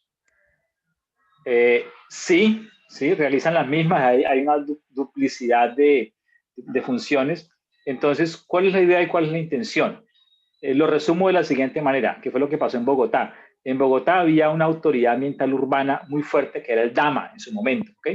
Sí, realizan las mismas. Hay una duplicidad de funciones. Entonces, ¿cuál es la idea y cuál es la intención? Lo resumo de la siguiente manera, que fue lo que pasó en Bogotá. En Bogotá había una autoridad ambiental urbana muy fuerte que era el DAMA en su momento, ¿ok?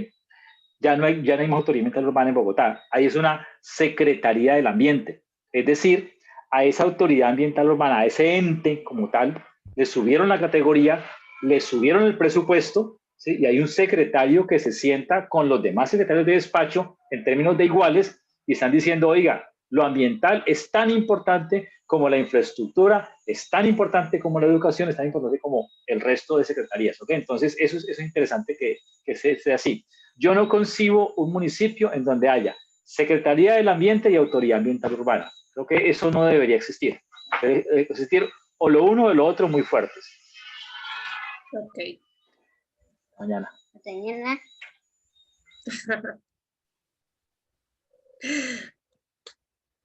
Ya no hay más autoridad ambiental urbana en Bogotá. Ahí es una Secretaría del Ambiente. Es decir, a esa autoridad ambiental urbana, a ese ente como tal, le subieron la categoría, le subieron el presupuesto ¿sí? Y hay un secretario que se sienta con los demás secretarios de despacho en términos de iguales y están diciendo, oiga, lo ambiental es tan importante como la infraestructura, es tan importante como la educación, es tan importante como el resto de secretarías, ¿ok? Entonces, eso es interesante que sea así. Yo no concibo un municipio en donde haya Secretaría del Ambiente y Autoridad Ambiental Urbana. Creo que eso no debería existir. Debe existir o lo uno o lo otro muy fuertes. Ok. Mañana. Mañana.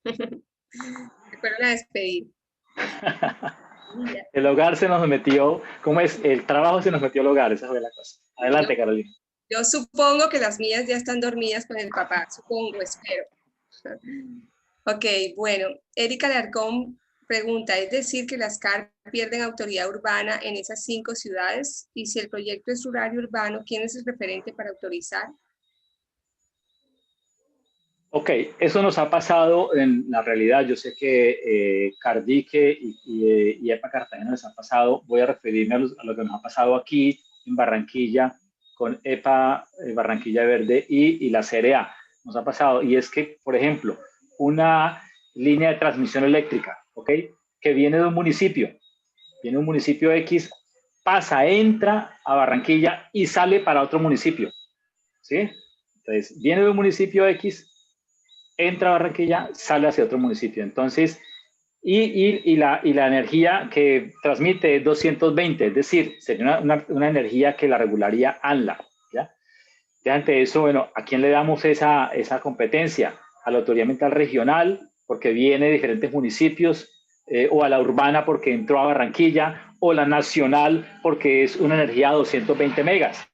Se fueron a despedir. El hogar se nos metió, ¿cómo es? El trabajo se nos metió al hogar, esa fue la cosa. Adelante, Carolina. Yo supongo que las mías ya están dormidas con el papá, supongo, espero. Ok, bueno, Erika Alarcón pregunta, ¿es decir que las CAR pierden autoridad urbana en esas 5 ciudades? Y si el proyecto es rural y urbano, ¿quién es el referente para autorizar? Ok, eso nos ha pasado en la realidad. Yo sé que Cardique y EPA Cartagena les ha pasado. Voy a referirme a lo que nos ha pasado aquí en Barranquilla con EPA Barranquilla Verde y la CRA. Nos ha pasado. Y es que, por ejemplo, una línea de transmisión eléctrica, ¿ok? Que viene de un municipio X, pasa, entra a Barranquilla y sale para otro municipio, ¿sí? Entonces, viene de un municipio X, entra a Barranquilla, sale hacia otro municipio. Entonces, y la energía que transmite es 220, es decir, sería una energía que la regularía ANLA, ¿ya? Y ante eso, bueno, ¿a quién le damos esa competencia? A la autoridad ambiental regional, porque viene de diferentes municipios, o a la urbana porque entró a Barranquilla, o la nacional porque es una energía a 220 megas.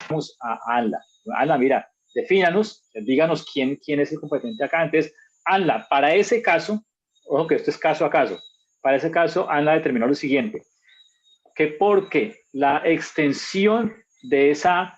Vamos a ANLA. ANLA, mira, defínanos, díganos quién es el competente acá. Entonces, ANLA, para ese caso, ojo que esto es caso a caso, para ese caso, ANLA determinó lo siguiente, que porque la extensión de esa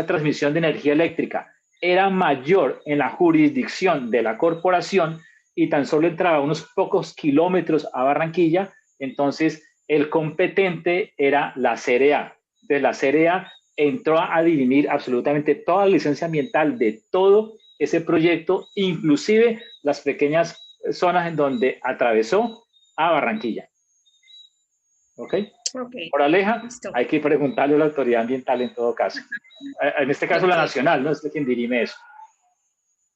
transmisión de energía eléctrica era mayor en la jurisdicción de la corporación y tan solo entraba unos pocos kilómetros a Barranquilla, entonces el competente era la CRA. Entonces la CRA entró a dirimir absolutamente toda la licencia ambiental de todo ese proyecto, inclusive las pequeñas zonas en donde atravesó a Barranquilla. ¿Ok? Okay. Moraleja, Listo. hay que preguntarle a la autoridad ambiental en todo caso. En este caso la nacional, ¿no? Es quien dirime eso.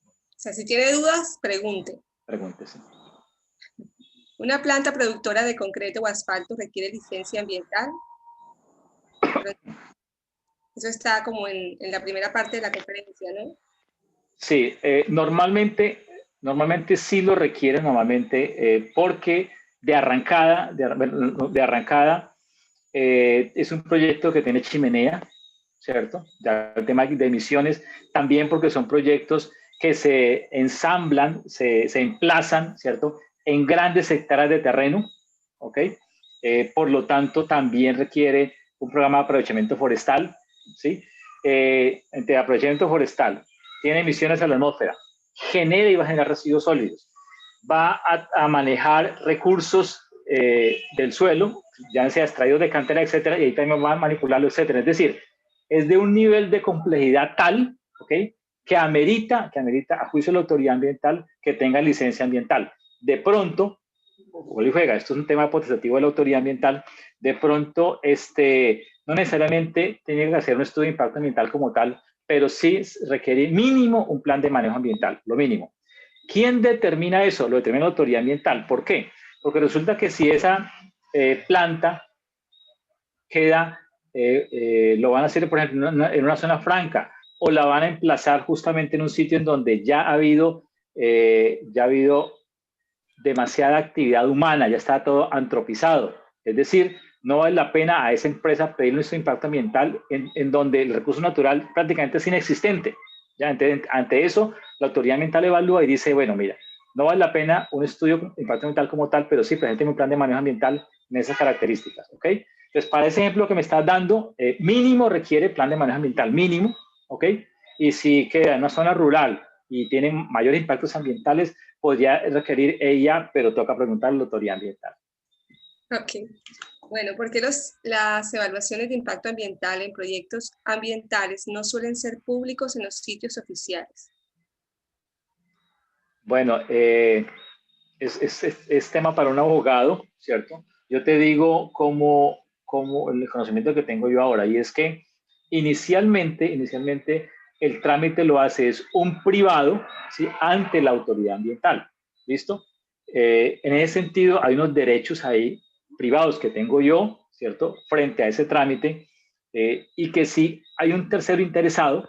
O sea, si tiene dudas, pregunte. Pregúntese. ¿Una planta productora de concreto o asfalto requiere licencia ambiental? Eso está como en la primera parte de la conferencia, ¿no? Sí, normalmente sí lo requiere, porque de arrancada es un proyecto que tiene chimenea, ¿cierto? Ya el tema de emisiones, también porque son proyectos que se ensamblan, se emplazan, ¿cierto? En grandes hectáreas de terreno, ¿ok? Por lo tanto, también requiere un programa de aprovechamiento forestal, ¿sí? De aprovechamiento forestal, tiene emisiones a la atmósfera, genera y va a generar residuos sólidos, va a manejar recursos del suelo, ya sea extraídos de cantera, etcétera, y ahí también va a manipularlo, etcétera. Es decir, es de un nivel de complejidad tal, ¿ok?, que amerita a juicio de la autoridad ambiental que tenga licencia ambiental. De pronto, juega, esto es un tema potestativo de la autoridad ambiental, de pronto no necesariamente tiene que hacer un estudio de impacto ambiental como tal, pero sí requiere mínimo un plan de manejo ambiental, lo mínimo. ¿Quién determina eso? Lo determina la autoridad ambiental. ¿Por qué? Porque resulta que si esa planta queda, lo van a hacer, por ejemplo, en una zona franca, o la van a emplazar justamente en un sitio en donde ya ha habido demasiada actividad humana, ya está todo antropizado. Es decir, no vale la pena a esa empresa pedirle su impacto ambiental en donde el recurso natural prácticamente es inexistente. ¿Ya? Ante eso, la autoridad ambiental evalúa y dice, bueno, mira, no vale la pena un estudio de impacto ambiental como tal, pero sí presente un plan de manejo ambiental en esas características, ¿ok? Entonces, para ese ejemplo que me estás dando, mínimo requiere plan de manejo ambiental, mínimo, ¿ok? Y si queda en una zona rural y tiene mayores impactos ambientales, podría requerir ella, pero toca preguntar la autoridad ambiental. Ok. Bueno, ¿por qué las evaluaciones de impacto ambiental en proyectos ambientales no suelen ser públicos en los sitios oficiales? Bueno, es tema para un abogado, ¿cierto? Yo te digo como el conocimiento que tengo yo ahora, y es que inicialmente el trámite lo hace es un privado, ¿sí? Ante la autoridad ambiental, ¿listo? En ese sentido, hay unos derechos ahí privados que tengo yo, ¿cierto? Frente a ese trámite, y que si hay un tercero interesado,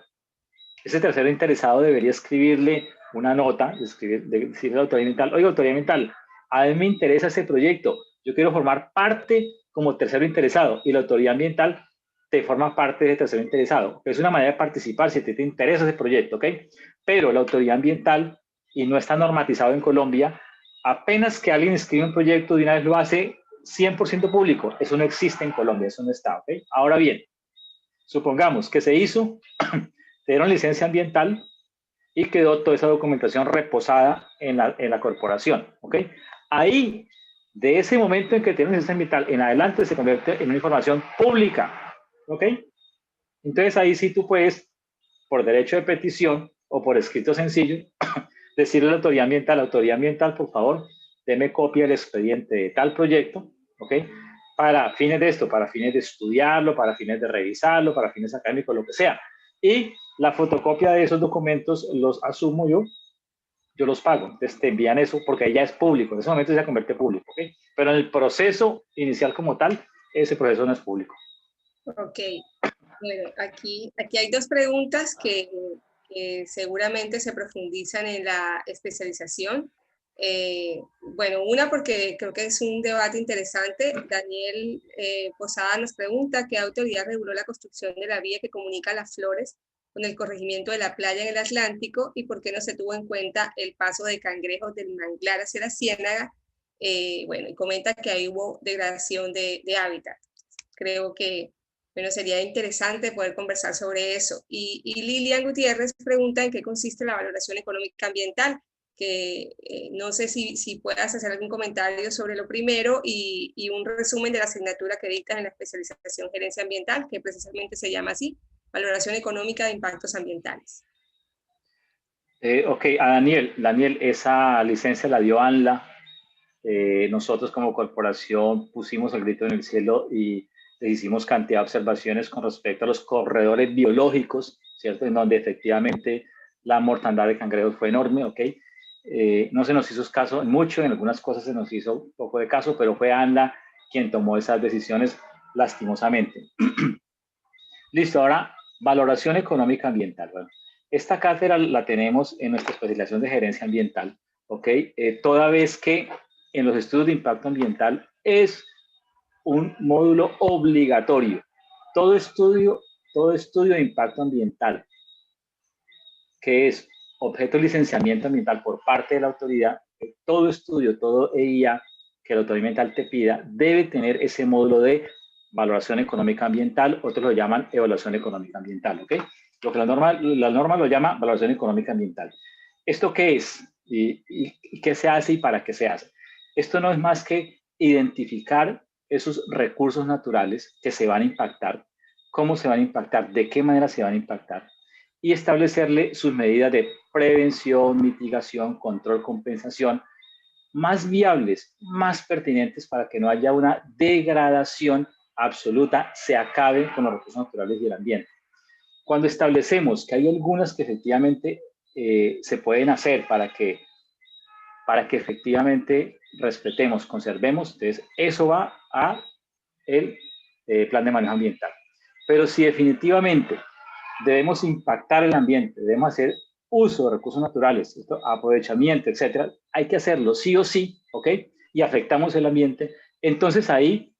ese tercero interesado debería escribirle una nota, decirle a la autoridad ambiental, oiga, autoridad ambiental, a mí me interesa ese proyecto, yo quiero formar parte como tercero interesado, y la autoridad ambiental te forma parte de tercero interesado. Es una manera de participar si te interesa ese proyecto, ¿ok? Pero la autoridad ambiental, y no está normatizado en Colombia, apenas que alguien escribe un proyecto, de una vez lo hace 100% público. Eso no existe en Colombia, eso no está, ¿ok? Ahora bien, supongamos que se hizo, te dieron licencia ambiental y quedó toda esa documentación reposada en la corporación, ¿ok? Ahí, de ese momento en que tienen licencia ambiental en adelante, se convierte en una información pública, ¿ok? Entonces ahí sí tú puedes, por derecho de petición o por escrito sencillo, decirle a la autoridad ambiental, por favor, deme copia del expediente de tal proyecto, ¿ok? Para fines de esto, para fines de estudiarlo, para fines de revisarlo, para fines académicos, lo que sea. Y la fotocopia de esos documentos los asumo yo los pago. Entonces te envían eso porque ya es público. En ese momento se convierte público, ¿ok? Pero en el proceso inicial como tal, ese proceso no es público. Ok. Bueno, aquí hay dos preguntas que seguramente se profundizan en la especialización. Bueno, una porque creo que es un debate interesante. Daniel Posada nos pregunta qué autoridad reguló la construcción de la vía que comunica Las Flores con el corregimiento de la playa en el Atlántico y por qué no se tuvo en cuenta el paso de cangrejos del manglar hacia la ciénaga. Bueno, y comenta que ahí hubo degradación de hábitat. Creo que bueno, sería interesante poder conversar sobre eso. Y Lilian Gutiérrez pregunta en qué consiste la valoración económica ambiental, que no sé si puedas hacer algún comentario sobre lo primero y un resumen de la asignatura que dictas en la especialización Gerencia Ambiental, que precisamente se llama así, Valoración Económica de Impactos Ambientales. Ok, a Daniel, esa licencia la dio ANLA. Nosotros como corporación pusimos el grito en el cielo y le hicimos cantidad de observaciones con respecto a los corredores biológicos, ¿cierto? En donde efectivamente la mortandad de cangrejos fue enorme, ¿ok? No se nos hizo caso en mucho, en algunas cosas se nos hizo un poco de caso, pero fue ANLA quien tomó esas decisiones lastimosamente. Listo, ahora valoración económica ambiental. Bueno, esta cátedra la tenemos en nuestra especialización de gerencia ambiental, ¿ok? Toda vez que en los estudios de impacto ambiental es un módulo obligatorio. Todo estudio de impacto ambiental que es objeto de licenciamiento ambiental por parte de la autoridad, todo estudio, todo EIA que la autoridad ambiental te pida, debe tener ese módulo de valoración económica ambiental, otros lo llaman evaluación económica ambiental, ¿ok? Lo que la norma lo llama valoración económica ambiental. ¿Esto qué es? ¿Y qué se hace y para qué se hace? Esto no es más que identificar esos recursos naturales que se van a impactar, cómo se van a impactar, de qué manera se van a impactar, y establecerle sus medidas de prevención, mitigación, control, compensación, más viables, más pertinentes para que no haya una degradación absoluta, se acabe con los recursos naturales y el ambiente. Cuando establecemos que hay algunas que efectivamente se pueden hacer para que efectivamente respetemos, conservemos, entonces eso va a el plan de manejo ambiental. Pero si definitivamente debemos impactar el ambiente, debemos hacer uso de recursos naturales, aprovechamiento, etcétera, hay que hacerlo sí o sí, ¿ok? Y afectamos el ambiente, entonces ahí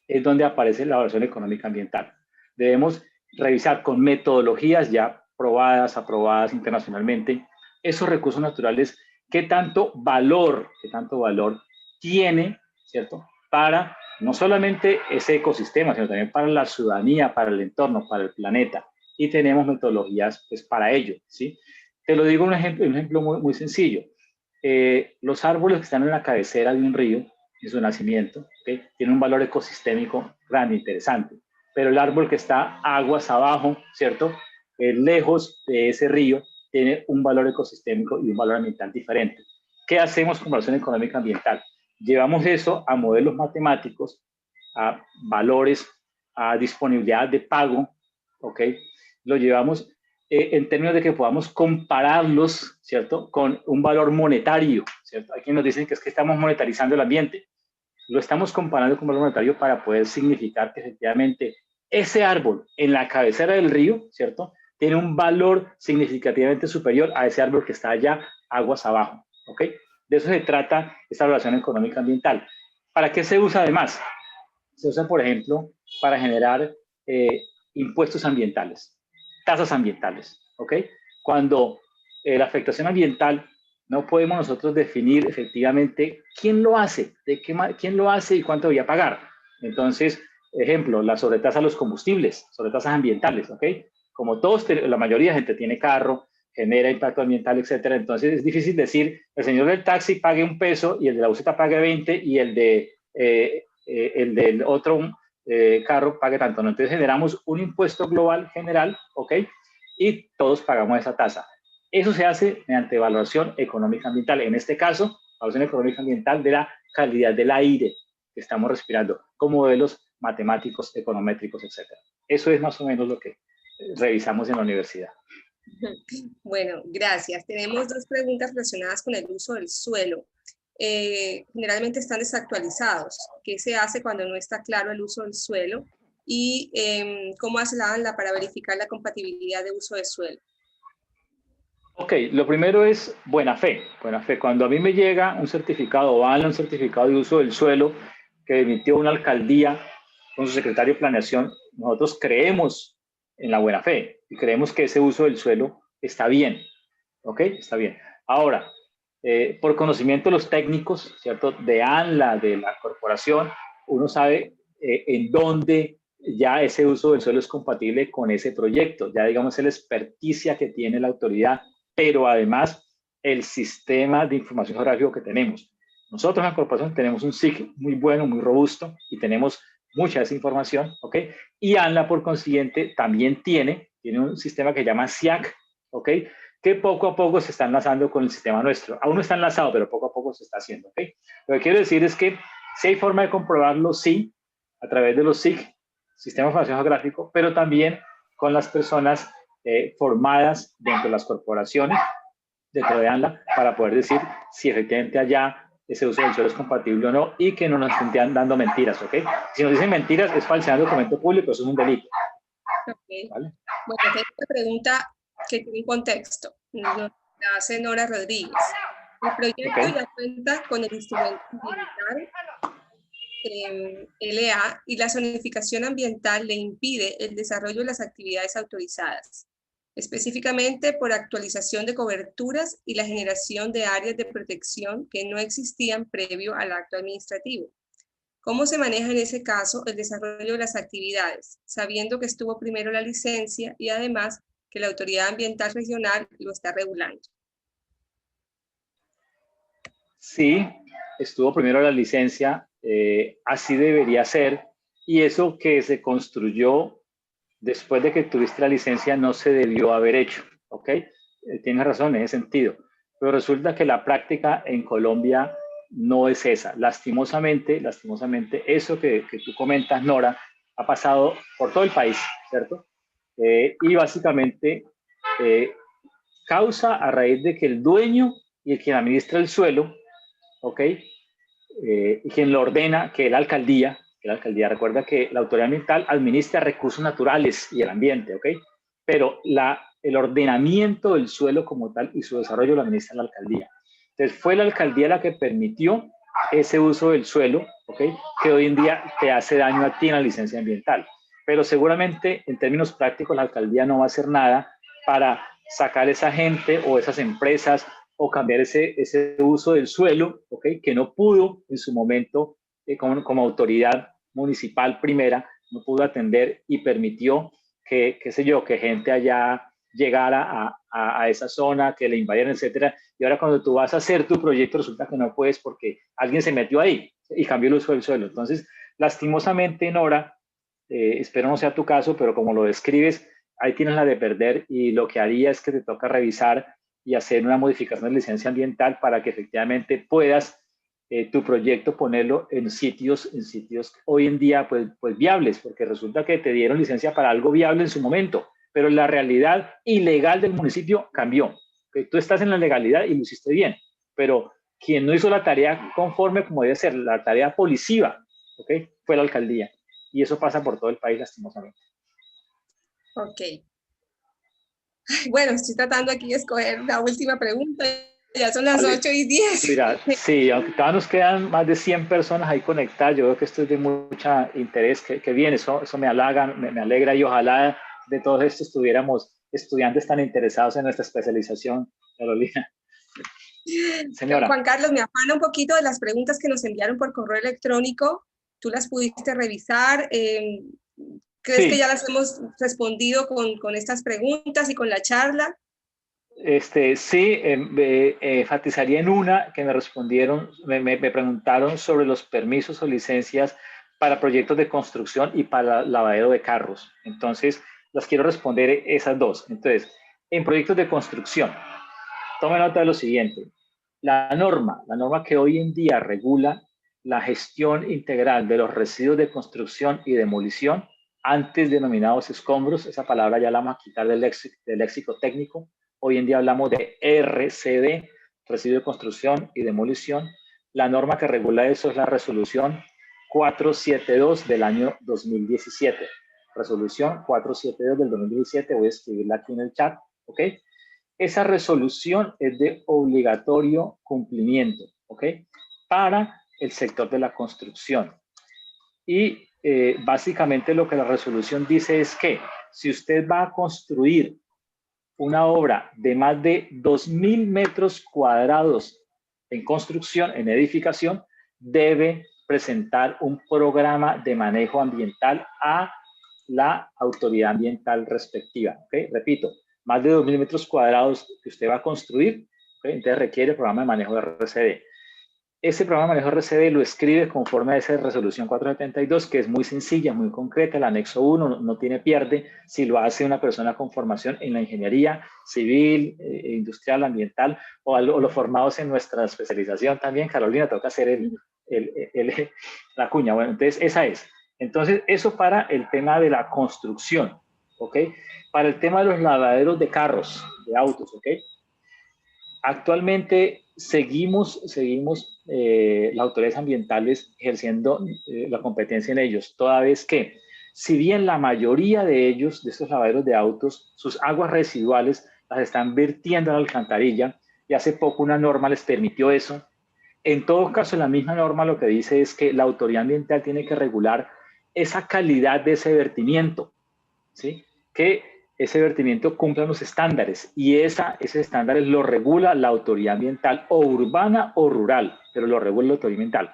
es donde aparece la evaluación económica ambiental. Debemos revisar con metodologías ya probadas, aprobadas internacionalmente, esos recursos naturales, qué tanto valor tiene, ¿cierto? Para no solamente ese ecosistema, sino también para la ciudadanía, para el entorno, para el planeta. Y tenemos metodologías pues, para ello, ¿sí? Te lo digo un ejemplo muy, muy sencillo. los árboles que están en la cabecera de un río, en su nacimiento, ¿okay? Tienen un valor ecosistémico grande, interesante. Pero el árbol que está aguas abajo, ¿cierto? Lejos de ese río, tiene un valor ecosistémico y un valor ambiental diferente. ¿Qué hacemos con evaluación económica ambiental? Llevamos eso a modelos matemáticos, a valores, a disponibilidad de pago, ¿ok? Lo llevamos en términos de que podamos compararlos, ¿cierto? Con un valor monetario, ¿cierto? Aquí nos dicen que es que estamos monetarizando el ambiente. Lo estamos comparando con un valor monetario para poder significar que efectivamente ese árbol en la cabecera del río, ¿cierto? Tiene un valor significativamente superior a ese árbol que está allá aguas abajo, ¿ok? De eso se trata esta evaluación económica ambiental. ¿Para qué se usa además? Se usa, por ejemplo, para generar impuestos ambientales, tasas ambientales, ¿ok? Cuando la afectación ambiental no podemos nosotros definir efectivamente quién lo hace, quién lo hace y cuánto voy a pagar. Entonces, ejemplo, la sobretasa a los combustibles, sobretasas ambientales, ¿ok? Como todos, la mayoría de gente tiene carro, genera impacto ambiental, etcétera. Entonces es difícil decir, el señor del taxi pague $1 y el de la buseta pague 20 y el del otro carro pague tanto, ¿no? Entonces generamos un impuesto global general, ¿ok? Y todos pagamos esa tasa. Eso se hace mediante evaluación económica ambiental. En este caso, evaluación económica ambiental de la calidad del aire que estamos respirando, con modelos matemáticos, econométricos, etcétera. Eso es más o menos lo que revisamos en la universidad. Bueno, gracias. Tenemos dos preguntas relacionadas con el uso del suelo. Generalmente están desactualizados. ¿Qué se hace cuando no está claro el uso del suelo? Y ¿cómo hace la ANLA para verificar la compatibilidad de uso de suelo? Ok, lo primero es buena fe. Buena fe. Cuando a mí me llega un certificado o ANLA, un certificado de uso del suelo que emitió una alcaldía con su secretario de planeación, nosotros creemos en la buena fe y creemos que ese uso del suelo está bien. ¿Ok? Está bien. Ahora, por conocimiento de los técnicos, ¿cierto? De ANLA, de la corporación, uno sabe en dónde ya ese uso del suelo es compatible con ese proyecto. Ya digamos, es la experticia que tiene la autoridad, pero además el sistema de información geográfico que tenemos. Nosotros en la corporación tenemos un SIG muy bueno, muy robusto y tenemos mucha de esa información, ¿ok? Y ANLA, por consiguiente, también tiene un sistema que se llama SIAC, ¿ok? Que poco a poco se está enlazando con el sistema nuestro. Aún no está enlazado, pero poco a poco se está haciendo, ¿ok? Lo que quiero decir es que si hay forma de comprobarlo, sí, a través de los SIG, Sistema de Información Geográfico, pero también con las personas formadas dentro de las corporaciones, dentro de ANLA, para poder decir si efectivamente allá ese uso del suelo es compatible o no y que no nos estén dando mentiras, ¿ok? Si nos dicen mentiras, es falsear documento público, eso es un delito. Okay. ¿Vale? Bueno, esta es una pregunta que tiene un contexto. La hace Nora Rodríguez. El proyecto ya cuenta con el instrumento ambiental LA y la zonificación ambiental le impide el desarrollo de las actividades autorizadas, específicamente por actualización de coberturas y la generación de áreas de protección que no existían previo al acto administrativo. ¿Cómo se maneja en ese caso el desarrollo de las actividades, sabiendo que estuvo primero la licencia y además que la autoridad ambiental regional lo está regulando? Sí, estuvo primero la licencia, así debería ser, y eso que se construyó después de que tuviste la licencia no se debió haber hecho, ¿ok? Tienes razón en ese sentido, pero resulta que la práctica en Colombia no es esa. Lastimosamente, eso que tú comentas, Nora, ha pasado por todo el país, ¿cierto? Y básicamente causa a raíz de que el dueño y el quien administra el suelo, ¿ok? Y quien lo ordena, que la alcaldía, recuerda que la autoridad ambiental administra recursos naturales y el ambiente, ¿ok? Pero el ordenamiento del suelo como tal y su desarrollo lo administra la alcaldía. Entonces fue la alcaldía la que permitió ese uso del suelo, ¿ok? Que hoy en día te hace daño a ti en la licencia ambiental. Pero seguramente en términos prácticos la alcaldía no va a hacer nada para sacar esa gente o esas empresas o cambiar ese uso del suelo, ¿okay? Que no pudo en su momento, como autoridad municipal primera, no pudo atender y permitió que, qué sé yo, que gente allá llegara a esa zona, que le invadieron, etcétera. Y ahora cuando tú vas a hacer tu proyecto resulta que no puedes porque alguien se metió ahí y cambió el uso del suelo. Entonces, lastimosamente, Nora, espero no sea tu caso, pero como lo describes, ahí tienes la de perder y lo que haría es que te toca revisar y hacer una modificación de licencia ambiental para que efectivamente puedas tu proyecto ponerlo en sitios hoy en día pues viables, porque resulta que te dieron licencia para algo viable en su momento, pero la realidad ilegal del municipio cambió. Tú estás en la legalidad y lo hiciste bien, pero quien no hizo la tarea conforme como debe ser, la tarea policiva, ¿okay? Fue la alcaldía. Y eso pasa por todo el país lastimosamente. Ok. Bueno, estoy tratando aquí de escoger la última pregunta. Ya son las Vale. 8:10. Mira, sí, aunque todavía nos quedan más de 100 personas ahí conectadas, yo creo que esto es de mucho interés, que bien, eso me halaga, me alegra y ojalá de todos estos tuviéramos estudiantes tan interesados en nuestra especialización, Carolina. Señora. Juan Carlos, me afana un poquito de las preguntas que nos enviaron por correo electrónico. ¿Tú las pudiste revisar? ¿Crees Sí. que ya las hemos respondido con estas preguntas y con la charla? Sí, enfatizaría en una que me respondieron, me preguntaron sobre los permisos o licencias para proyectos de construcción y para lavadero de carros. Entonces, las quiero responder esas dos. Entonces, en proyectos de construcción, tome nota de lo siguiente. La norma que hoy en día regula la gestión integral de los residuos de construcción y demolición, antes denominados escombros, esa palabra ya la vamos a quitar del léxico técnico. Hoy en día hablamos de RCD, residuo de construcción y demolición. La norma que regula eso es la resolución 472 del año 2017. Resolución 472 del 2017, voy a escribirla aquí en el chat, ¿ok? Esa resolución es de obligatorio cumplimiento, ¿ok? Para el sector de la construcción. Y básicamente lo que la resolución dice es que si usted va a construir una obra de más de 2.000 metros cuadrados en construcción, en edificación, debe presentar un programa de manejo ambiental a la autoridad ambiental respectiva. ¿Okay? Repito, más de 2.000 metros cuadrados que usted va a construir, ¿okay? Entonces requiere el programa de manejo de RCD. Ese programa de manejo RCD lo escribe conforme a esa resolución 472, que es muy sencilla, muy concreta. El anexo 1 no tiene pierde si lo hace una persona con formación en la ingeniería civil, industrial, ambiental, o los formados en nuestra especialización también. Carolina, toca hacer la cuña. Bueno, entonces esa es. Entonces, eso para el tema de la construcción, ¿ok? Para el tema de los lavaderos de carros, de autos, ¿ok? Actualmente seguimos las autoridades ambientales ejerciendo la competencia en ellos, toda vez que, si bien la mayoría de ellos, de estos lavaderos de autos, sus aguas residuales las están vertiendo a la alcantarilla, y hace poco una norma les permitió eso. En todo caso, la misma norma lo que dice es que la autoridad ambiental tiene que regular esa calidad de ese vertimiento, ¿sí? Que ese vertimiento cumpla los estándares, y esos estándares lo regula la autoridad ambiental, o urbana o rural, pero lo regula la autoridad ambiental.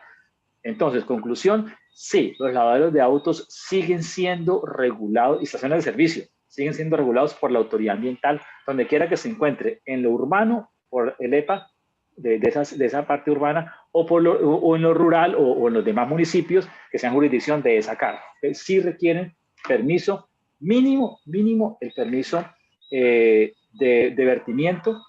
Entonces, conclusión, sí, los lavaderos de autos siguen siendo regulados, y estaciones de servicio siguen siendo regulados por la autoridad ambiental, donde quiera que se encuentre, en lo urbano, por el EPA, de esa parte urbana, o en lo rural, o en los demás municipios que sean jurisdicción de esa carga. Sí requieren permiso mínimo el permiso de vertimiento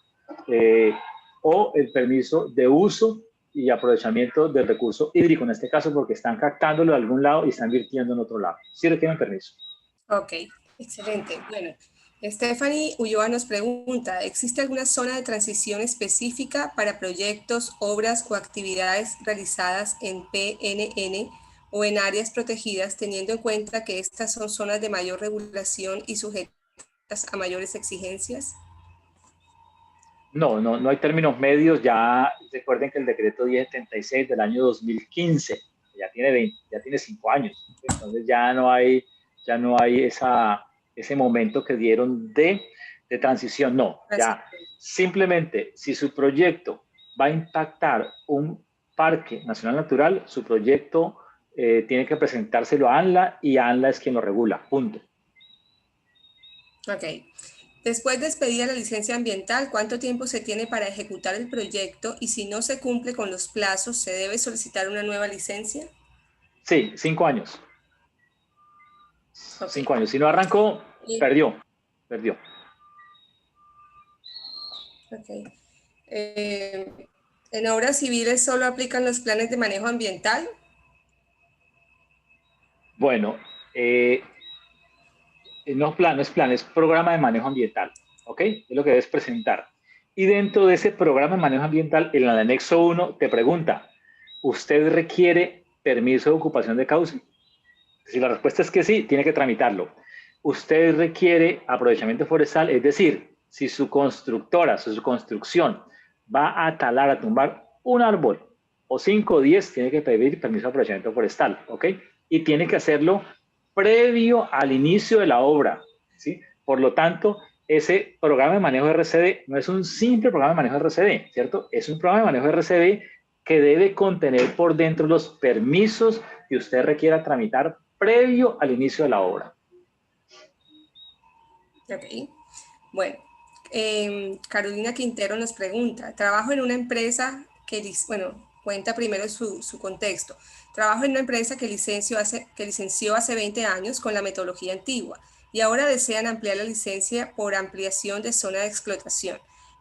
o el permiso de uso y aprovechamiento del recurso hídrico, en este caso porque están captándolo de algún lado y están virtiendo en otro lado. Sí requieren permiso. Ok, excelente. Bueno, Stephanie Ulloa nos pregunta, ¿existe alguna zona de transición específica para proyectos, obras o actividades realizadas en PNN o en áreas protegidas, teniendo en cuenta que estas son zonas de mayor regulación y sujetas a mayores exigencias? No hay términos medios. Ya recuerden que el decreto 1076 del año 2015 ya tiene 5 años. Entonces ya no hay ese momento que dieron de transición. No, ya simplemente si su proyecto va a impactar un parque nacional natural, su proyecto tiene que presentárselo a ANLA, y ANLA es quien lo regula, punto. Ok. Después de expedida la licencia ambiental, ¿cuánto tiempo se tiene para ejecutar el proyecto? Y si no se cumple con los plazos, ¿se debe solicitar una nueva licencia? Sí, 5 años. Ok. 5 años. Si no arrancó, perdió. Perdió. Ok. ¿En obras civiles solo aplican los planes de manejo ambiental? Bueno, no es plan, es programa de manejo ambiental. ¿Ok? Es lo que debes presentar. Y dentro de ese programa de manejo ambiental, en el anexo 1 te pregunta, ¿usted requiere permiso de ocupación de cauce? Si la respuesta es que sí, tiene que tramitarlo. Usted requiere aprovechamiento forestal, es decir, si su constructora, su construcción va a talar, a tumbar un árbol o 5 o 10, tiene que pedir permiso de aprovechamiento forestal, ¿ok? Y tiene que hacerlo previo al inicio de la obra, ¿sí? Por lo tanto, ese programa de manejo de RCD no es un simple programa de manejo de RCD, ¿cierto? Es un programa de manejo de RCD que debe contener por dentro los permisos que usted requiera tramitar previo al inicio de la obra. Ok. Bueno, Carolina Quintero nos pregunta, trabajo en una empresa que, bueno, cuenta primero su contexto. Trabajo en una empresa que licenció hace 20 años con la metodología antigua y ahora desean ampliar la licencia por ampliación de zona de explotación.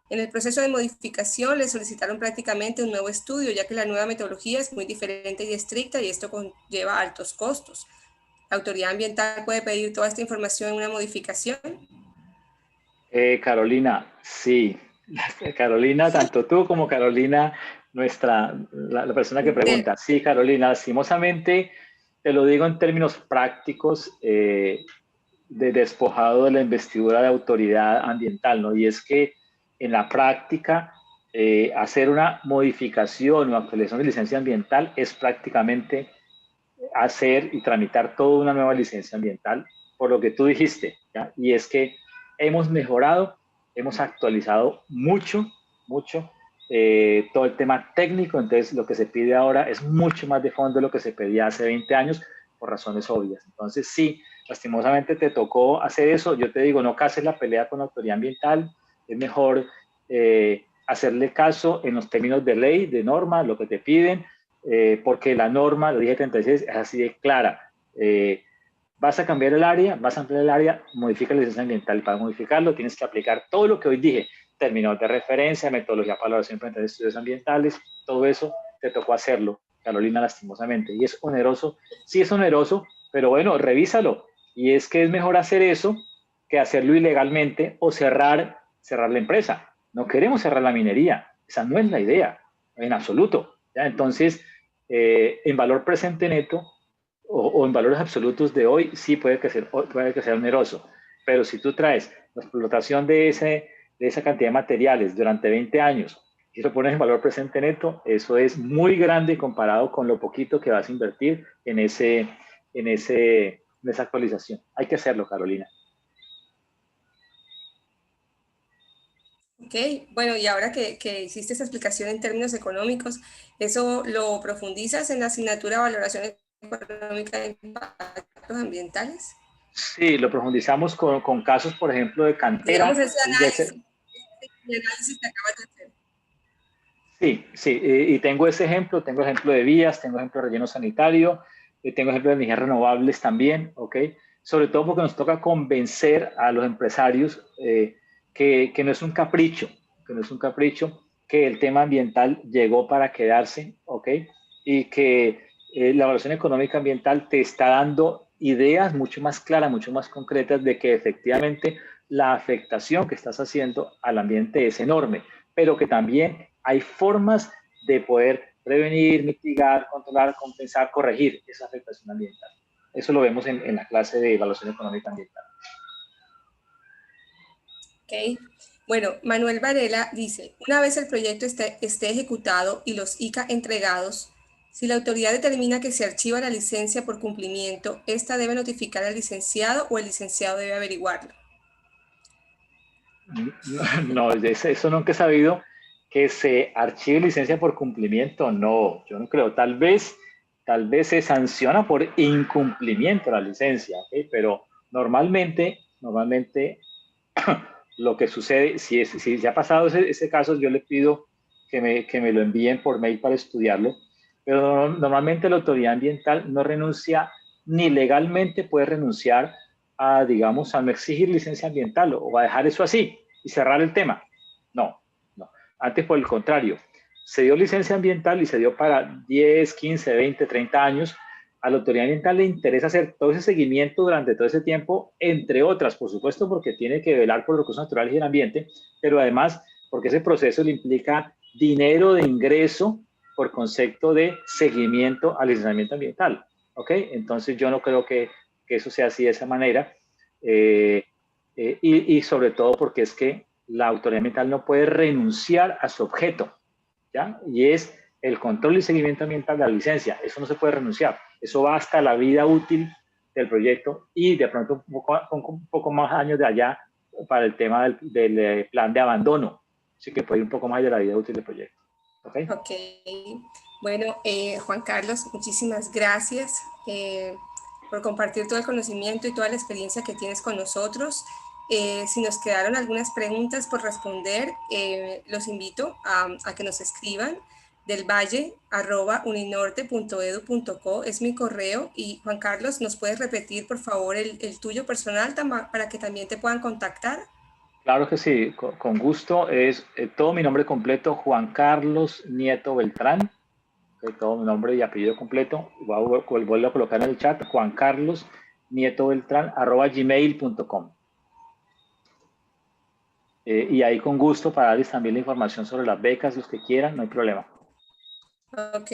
En el proceso de modificación le solicitaron prácticamente un nuevo estudio, ya que la nueva metodología es muy diferente y estricta y esto conlleva altos costos. ¿La autoridad ambiental puede pedir toda esta información en una modificación? Carolina, sí. Carolina, tanto tú como Carolina, la persona que pregunta. Sí, Carolina, lastimosamente, te lo digo en términos prácticos, de despojado de la investidura de autoridad ambiental, ¿no? Y es que en la práctica, hacer una modificación o actualización de licencia ambiental es prácticamente hacer y tramitar toda una nueva licencia ambiental, por lo que tú dijiste, ¿ya? Y es que hemos mejorado, hemos actualizado mucho, mucho todo el tema técnico, entonces lo que se pide ahora es mucho más de fondo de lo que se pedía hace 20 años por razones obvias. Entonces sí, lastimosamente te tocó hacer eso, yo te digo, no cases la pelea con la autoridad ambiental, es mejor hacerle caso en los términos de ley, de norma, lo que te piden, porque la norma, lo dije 36, es así de clara. Vas a cambiar el área, vas a ampliar el área, modifica la licencia ambiental. Para modificarlo tienes que aplicar todo lo que hoy dije, términos de referencia, metodología para valoración de estudios ambientales, todo eso te tocó hacerlo, Carolina, lastimosamente. Y es oneroso, sí es oneroso, pero bueno, revísalo. Y es que es mejor hacer eso que hacerlo ilegalmente o cerrar la empresa. No queremos cerrar la minería, esa no es la idea, en absoluto. ¿Ya? Entonces, en valor presente neto o en valores absolutos de hoy, sí puede que sea oneroso. Pero si tú traes la explotación de esa cantidad de materiales durante 20 años y lo pones en valor presente neto, eso es muy grande comparado con lo poquito que vas a invertir en esa actualización. Hay que hacerlo, Carolina. Ok, bueno, y ahora que hiciste esa explicación en términos económicos, ¿eso lo profundizas en la asignatura de valoración económica de impactos ambientales? Sí, lo profundizamos con casos, por ejemplo, de Digamos, cantera. ese análisis, el análisis que acabas de hacer. Sí, sí, y tengo ejemplo de vías, tengo ejemplo de relleno sanitario, tengo ejemplo de energías renovables también, ¿ok? Sobre todo porque nos toca convencer a los empresarios que no es un capricho, que no es un capricho, que el tema ambiental llegó para quedarse, ¿ok? Y que la evaluación económica ambiental te está dando ideas mucho más claras, mucho más concretas de que efectivamente la afectación que estás haciendo al ambiente es enorme, pero que también hay formas de poder prevenir, mitigar, controlar, compensar, corregir esa afectación ambiental. Eso lo vemos en la clase de evaluación económica ambiental. Ok. Bueno, Manuel Varela dice, una vez el proyecto esté ejecutado y los ICA entregados, si la autoridad determina que se archiva la licencia por cumplimiento, ¿esta debe notificar al licenciado o el licenciado debe averiguarlo? No, eso nunca he sabido que se archive licencia por cumplimiento. No, yo no creo. Tal vez se sanciona por incumplimiento de la licencia, ¿okay? Pero normalmente Lo que sucede, si se ha pasado ese caso, yo le pido que me lo envíen por mail para estudiarlo, pero normalmente la autoridad ambiental no renuncia, ni legalmente puede renunciar a, digamos, a no exigir licencia ambiental o a dejar eso así y cerrar el tema. No, no. Antes, por el contrario, se dio licencia ambiental y se dio para 10, 15, 20, 30 años. A la autoridad ambiental le interesa hacer todo ese seguimiento durante todo ese tiempo, entre otras, por supuesto, porque tiene que velar por los recursos naturales y el ambiente, pero además porque ese proceso le implica dinero de ingreso por concepto de seguimiento al licenciamiento ambiental. ¿Ok? Entonces yo no creo que eso sea así de esa manera. Y sobre todo porque es que la autoridad ambiental no puede renunciar a su objeto, ¿ya? Y es el control y seguimiento ambiental de la licencia. Eso no se puede renunciar. Eso va hasta la vida útil del proyecto y de pronto un poco más años de allá para el tema del plan de abandono. Así que puede ir un poco más de la vida útil del proyecto. ¿Ok? Ok. Bueno, Juan Carlos, muchísimas gracias por compartir todo el conocimiento y toda la experiencia que tienes con nosotros. Si nos quedaron algunas preguntas por responder, los invito a que nos escriban delvalle@uninorte.edu.co es mi correo. Y Juan Carlos, ¿nos puedes repetir por favor el tuyo personal para que también te puedan contactar? Claro que sí, con gusto. Es todo mi nombre completo, Juan Carlos Nieto Beltrán. Todo mi nombre y apellido completo. Vuelvo a colocar en el chat, Juan Carlos Nieto Beltrán, @gmail.com. Y ahí con gusto para darles también la información sobre las becas, los que quieran, no hay problema. Ok.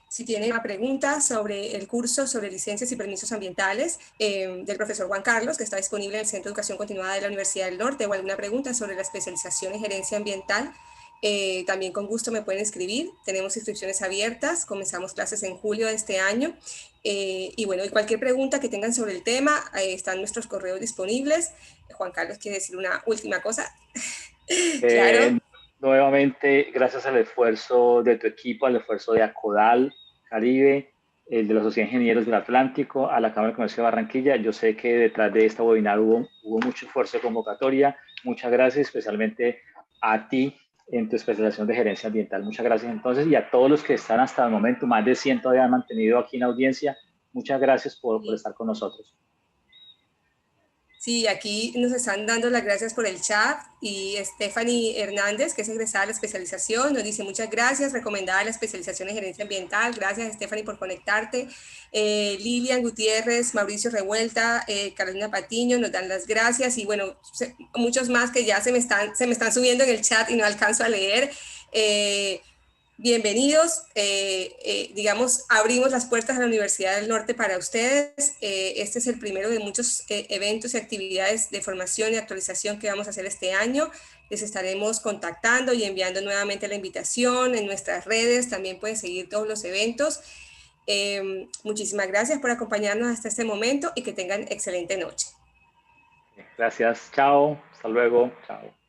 Si tienen una pregunta sobre el curso sobre licencias y permisos ambientales del profesor Juan Carlos, que está disponible en el Centro de Educación Continuada de la Universidad del Norte, o alguna pregunta sobre la especialización en gerencia ambiental, también con gusto me pueden escribir. Tenemos inscripciones abiertas, comenzamos clases en julio de este año. Y bueno, y cualquier pregunta que tengan sobre el tema, están nuestros correos disponibles. Juan Carlos quiere decir una última cosa. Claro. Nuevamente, gracias al esfuerzo de tu equipo, al esfuerzo de Acodal, Caribe, el de la Sociedad de Ingenieros del Atlántico, a la Cámara de Comercio de Barranquilla. Yo sé que detrás de esta webinar hubo mucho esfuerzo de convocatoria. Muchas gracias, especialmente a ti en tu especialización de gerencia ambiental. Muchas gracias entonces, y a todos los que están hasta el momento, más de 100 todavía han mantenido aquí en audiencia. Muchas gracias por estar con nosotros. Sí, aquí nos están dando las gracias por el chat, y Stephanie Hernández, que es egresada de la especialización, nos dice muchas gracias, recomendada la especialización en gerencia ambiental. Gracias, Stephanie, por conectarte. Lilian Gutiérrez, Mauricio Revuelta, Carolina Patiño nos dan las gracias, y bueno, muchos más que ya se me están subiendo en el chat y no alcanzo a leer. Bienvenidos, digamos, abrimos las puertas a la Universidad del Norte para ustedes. Este es el primero de muchos eventos y actividades de formación y actualización que vamos a hacer este año. Les estaremos contactando y enviando nuevamente la invitación en nuestras redes. También pueden seguir todos los eventos. Muchísimas gracias por acompañarnos hasta este momento y que tengan excelente noche. Gracias, chao, hasta luego, chao.